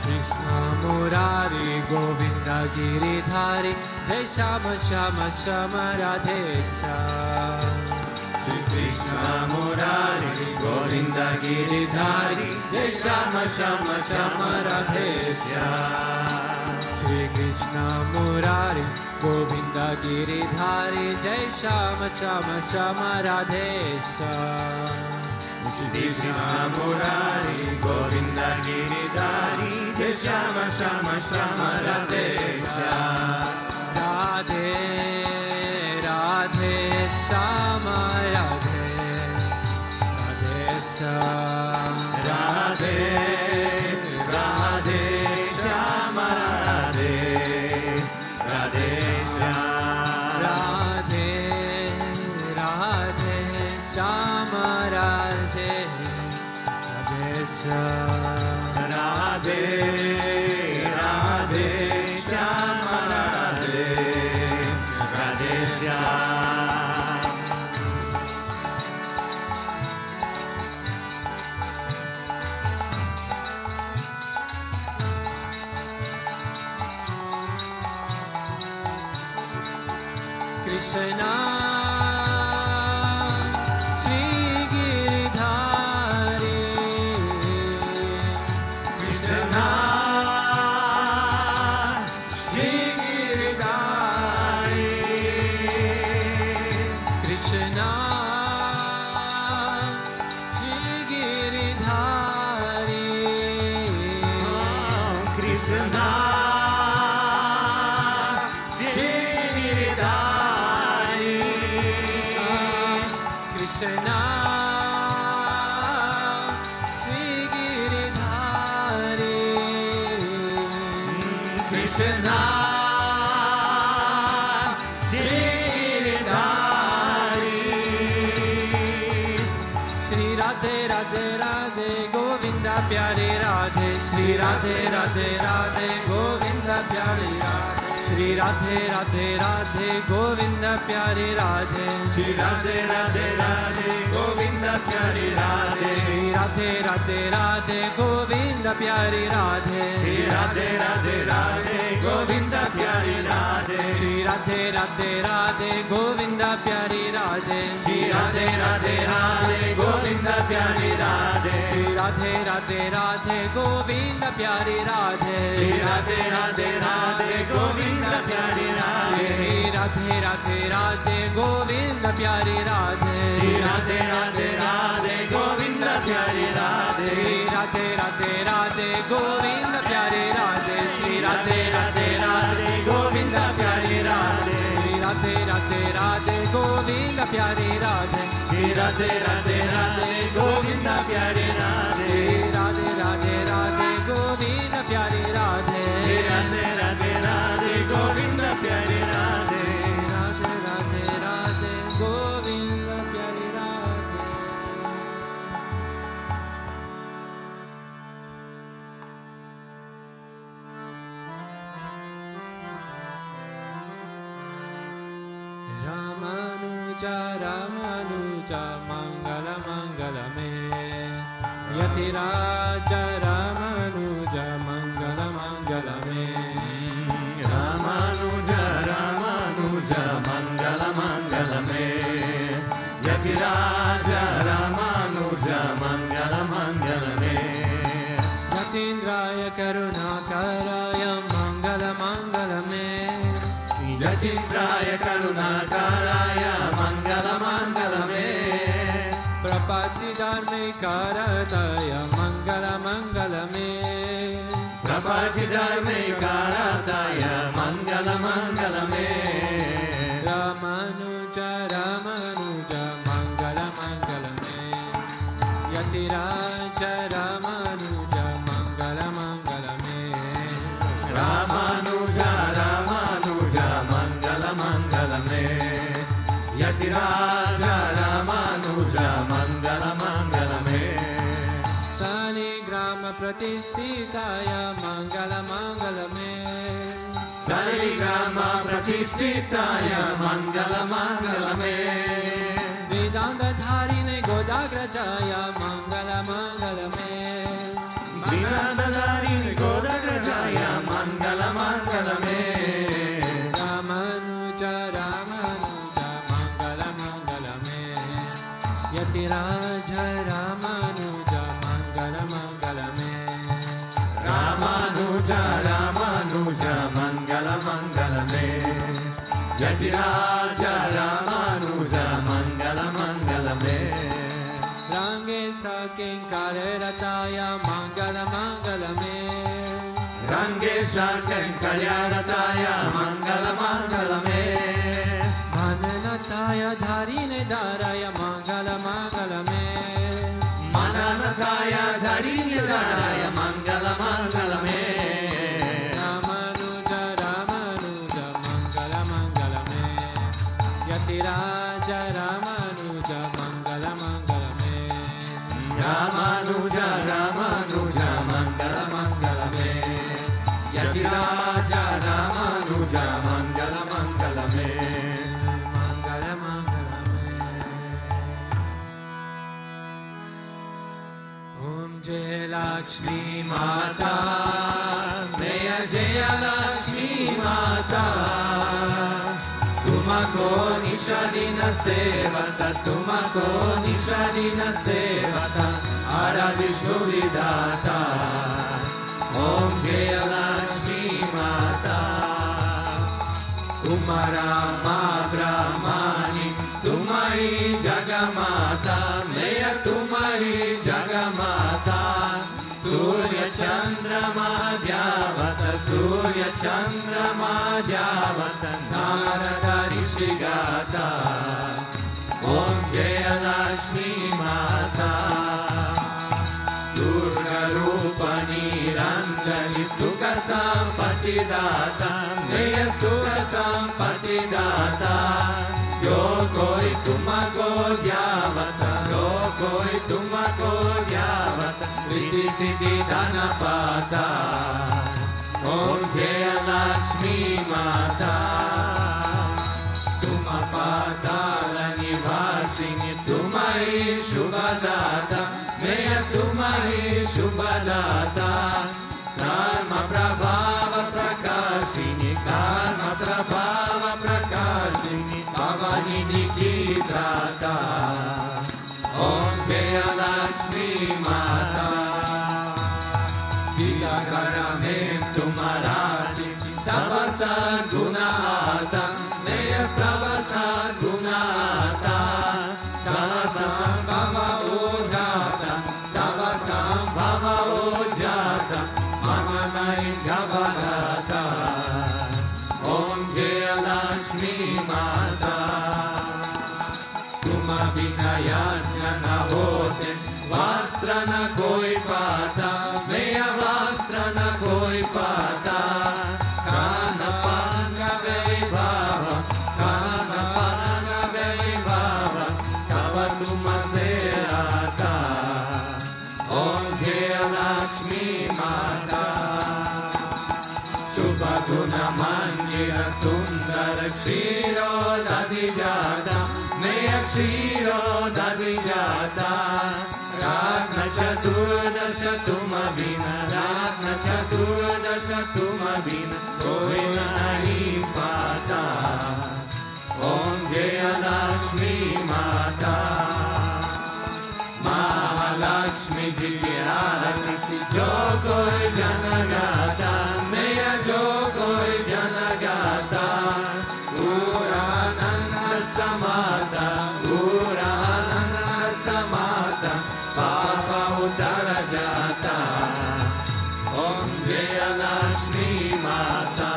Krishna Murari Govinda Giridhari Jai Shama Shama Shama Radhe Shyam. Shri Krishna Murari Govinda Giridhari Jai Shama Shama Shama Radhe Shyam. Shri Krishna Murari Govinda Giridhari Jai Shama Shama Shama Radhe Shyam. Shri Krishna Murari Govinda Giridhari Jai Shama Shama Shama Radhe Shyam. Radhe Radhe Shama Radhe Radhe Shyam. Radhe Radhe Shama Radhe Radhe Shyam. Radhe Radhe Shama Radhe Radhe Shyam. Radhe Radhe Shama Radhe Radhe Shyam. Krishna Shri Giridhari Krishna Shri Giridhari Krishna Shri Giridhari Krishna Shri Giridhari Krishna Shri Giridhari Krishna Shri Giridhari Shri Radhe Radhe Radhe Govinda Pyare Radhe Shri Radhe Radhe Radhe Govinda Pyare Radhe Shri Radhe Radhe Radhe Govinda Pyare Radhe Shri Radhe Radhe Radhe Govinda Pyare Radhe Shri Radhe Radhe Radhe Govinda Pyare Radhe Shri Radhe Radhe Radhe Govinda Pyare Radhe Shri Radhe Radhe Radhe Govinda Pyare Radhe Shri Radhe Radhe Radhe Govinda Pyare Radhe Shri Radhe Radhe Radhe Govinda Pyare Radhe Shri Radhe Radhe Radhe Govinda Pyare Radhe Shri Radhe Radhe Radhe Govinda Pyare Radhe Shri Radhe Radhe Radhe Govinda Pyare Radhe Shri Radhe Radhe Radhe Govinda Pyare Radhe Shri Radhe Radhe Radhe Govinda Pyare Radhe Shri Radhe Radhe Radhe Govinda Pyare Radhe Shri Radhe Radhe Radhe Govinda Pyare Radhe Radhe Radhe Radhe Govinda Pyare Radhe Radhe Radhe Radhe Govinda Pyare Radhe Radhe Radhe Radhe Govinda Pyare Radhe. Ramanuja Ramanuja Mangala Mangala Me Yatiraja Ramanuja Mangala Mangala Me Ramanuja Ramanuja Mangala Mangala Me Yatiraja Ramanuja Mangala Mangala Me Yatindraya Karunakaraya Mangala Mangala Me Yatindraya Karunakaraya Mangala Mangala Me Prapati Dharme Karataya Mangala Mangala Me Prapati Dharme Karataya Mangala Mangala Me Ramanuja Ramanuja Mangala Mangala Me Yatiraja Ramanuja Mangala Mangala Me Ramanuja Ramanuja Mangala Mangala Me Yatiraja Ramanuja Mangala Mangala Me Saligrama Pratisthitaya Mangala Mangala Me Saligrama Pratisthitaya Mangala Mangala Me Vedanta Dharine Godagrajaya Mangala Mangala Me Vedanta Dharine Godagrajaya Mangala Mangala Me Ramanuja Ramanuja Mangala Mangala Me Yatiraja Ramanuja Mangala Mangala Me Ramanuja Ramanuja Mangala Mangala Me Yatiraja Ramanuja Mangala Mangala Me Rangesa Kinkare Rataya Mangala Mangala Me Rangesa Kinkare Rataya Mangala Mangala Me Mananataya Dharine Dharaya Mangala Mangala Me Mananataya Dharine Dharaya Mangala Mangala Me Ramanuja Ramanuja Mangala Mangala Me Yatiraja Ramanuja Mangala Mangala Me Ramanuja Ramanuja Mangala Mangala Me Yatiraja Ramanuja Mangala Mangala Me Mangala Mangala Me Om Jaya Lakshmi Mata Jaya Jaya Lakshmi Mata Tumako Nishadina Sevata Tumako Nishadina Sevata Ara Vishnu Vidata Om Jaya Lakshmi Mata Tumara Brahmani Tumai Jagamata Meya Tumai Jagamata Surya Chandra Madhyavata Surya Chandra Madhyavata Narada Rishigata Om Jaya Lakshmi Mata Durga Rupani Ranjani Sukha Sampati Data Meya Sukha Sampati Data Jo koi tumako dhyavata Jo koi tumako dhyavata Riddhi Siddhi Dhanapata Om Jaya Lakshmi Mata Tumapatala Nivasini Tumai Shubhadata Meya Tumai Shubhadata Karma Prabhava Prakashini Karma Prabhava Prakashini Bhavani Nikitata Om Jaya Lakshmi Mata Jisakaramem Tumarati Sabasa Gunata Meya Sabasa Gunata Sabasa Bhava Ojata Sabasa Bhava Ojata Mamanai Gavadata Om Jaya Lakshmi Mata Tuma Vinaya होते, वस्त्र न कोई पाता, मेरा वस्त्र न कोई पाता, खान पान का वैभव, खान पान का वैभव, सब तुमसे आता। ओम जय लक्ष्मी माता। शुभ गुण मंदिर सुंदर क्षीरोदधि जाता, मैं क्षीरोदधि जाता, रात्न चतुर्दश तुम बिना, रात्न चतुर्दश तुम बिना कोई नहीं पाता। ओम जय लक्ष्मी माता। महालक्ष्मी जी की आरती जो कोई जन गाता, मैं जो कोई जन गाता, पूरा आनंद समाता, पूरा आनंद समाता, पाप उतर जाता। ओम जय लक्ष्मी माता।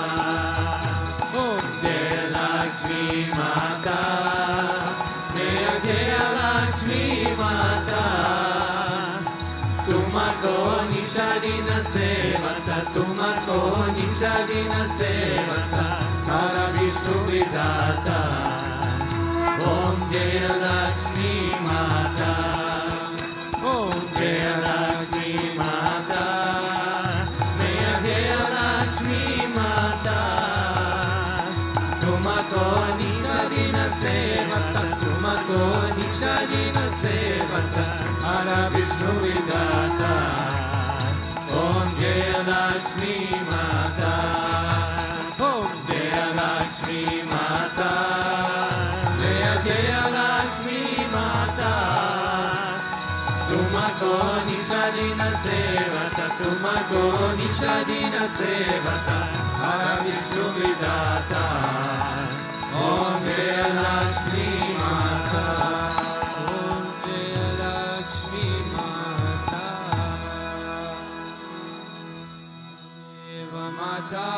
ओम जय लक्ष्मी माता। जय लक्ष्मी माता। तुमको निषादिन सेवता, तुमको निषादिन सेवता, हर विष्णु विधाता। ओम जय लक्ष्मी माता। ओम जय लक्ष्मी माता। जय लक्ष्मी माता। तुमको निषादिन सेवता, तुमको निषादिन सेवता, हर विष्णु विधाता। ओम जय लक्ष्मी माता। ओम जय लक्ष्मी माता। जय जय लक्ष्मी माता। तुमको निषादिन सेवता, तुमको निषादिन सेवता, हर विष्णु विधाता। ओम जय लक्ष्मी माता। ओम जय लक्ष्मी माता। एव माता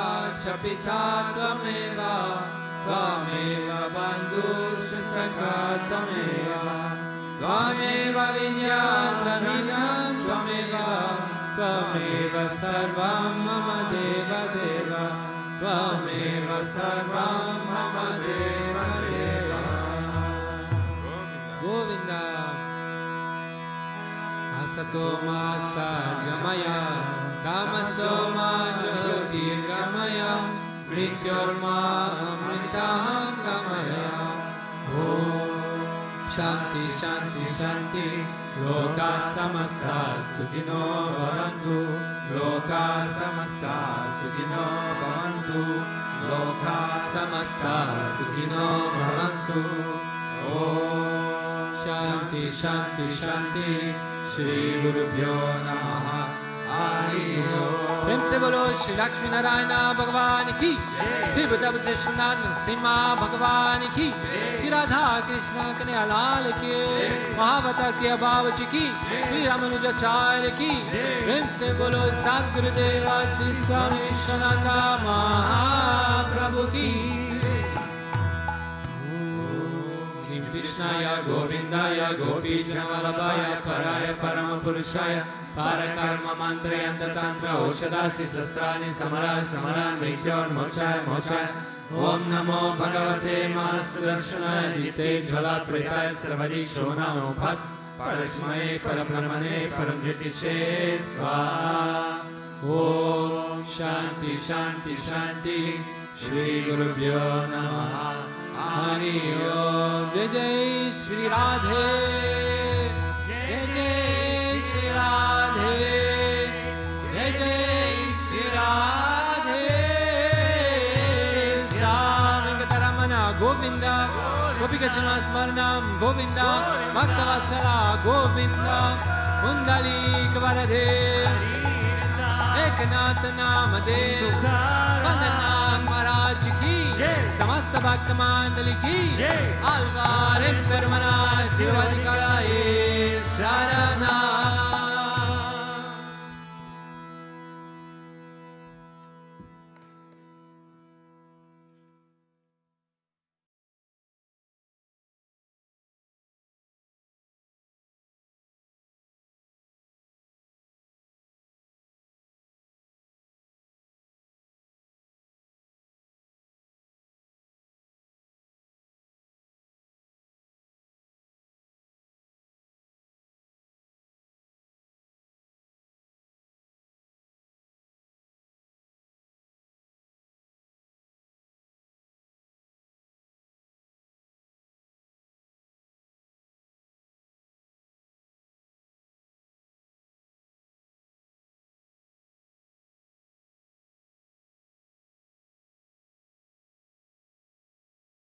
च पिता त्वमेव, त्वमेव बन्धुश्च सखा त्वमेव, त्वमेव विद्याधनं त्वमेव, त्वमेव सर्वं मम देव देव, त्वमेव सर्वं मम देव देव। गोविन्द। असतो मा सद्गमय, तमसो मा ज्योतिर्गमय, मृत्योर्मामृतं गमय। ॐ शान्ति शान्ति शान्ति। लोका समस्ता सुखिनो भवन्तु, लोका समस्ता सुखिनो भवन्तु, लोका समस्ता सुखिनो भवन्तु। ॐ शान्ति शान्ति शान्ति। श्री गुरुभ्यो नमः। हरि ओम। प्रेम से बोलो श्री लक्ष्मी नारायण भगवान की, श्री भूतभृतेश्वरनाथ नरसिम्हा भगवान की, श्री राधा कृष्ण कन्हैया लाल के, महावतार क्रिया भाव जी की, श्री रामानुजाचार्य की। प्रेम से बोलो सद्गुरुदेव श्री स्वामी विश्वनाथ महाप्रभु की। कृष्णाय गोविंदाय गोपीजनवल्लभाय पराय परम पुरुषाय पारकर्म मंत्र यंत्र तंत्र औषधासि शस्त्राणि समरा समरा मृत्योर्मोक्षाय मोक्षाय। ओम नमो भगवते सुदर्शनाय निते ज्वलाप्रियाय सर्वदिक्षो नमो भक्त परस्मै परब्रह्मणे परमज्योतिषे स्वाहा। ओम शांति शांति शांति। श्री गुरुभ्यो नमः। हरि ओम। जय जय श्री राधे, जय जय श्री राधे, जय जय श्री राधे। श्याम वेंकटरमण गोविंद, गोपिका स्मरणं गोविंद, भक्तवत्सला गोविंद, पुंडलीक वरदे एकनाथ नाम दे। वंदनाथ महाराज की, समस्त भक्त मंडली की, आलवार परमना तिरुवदिकराये।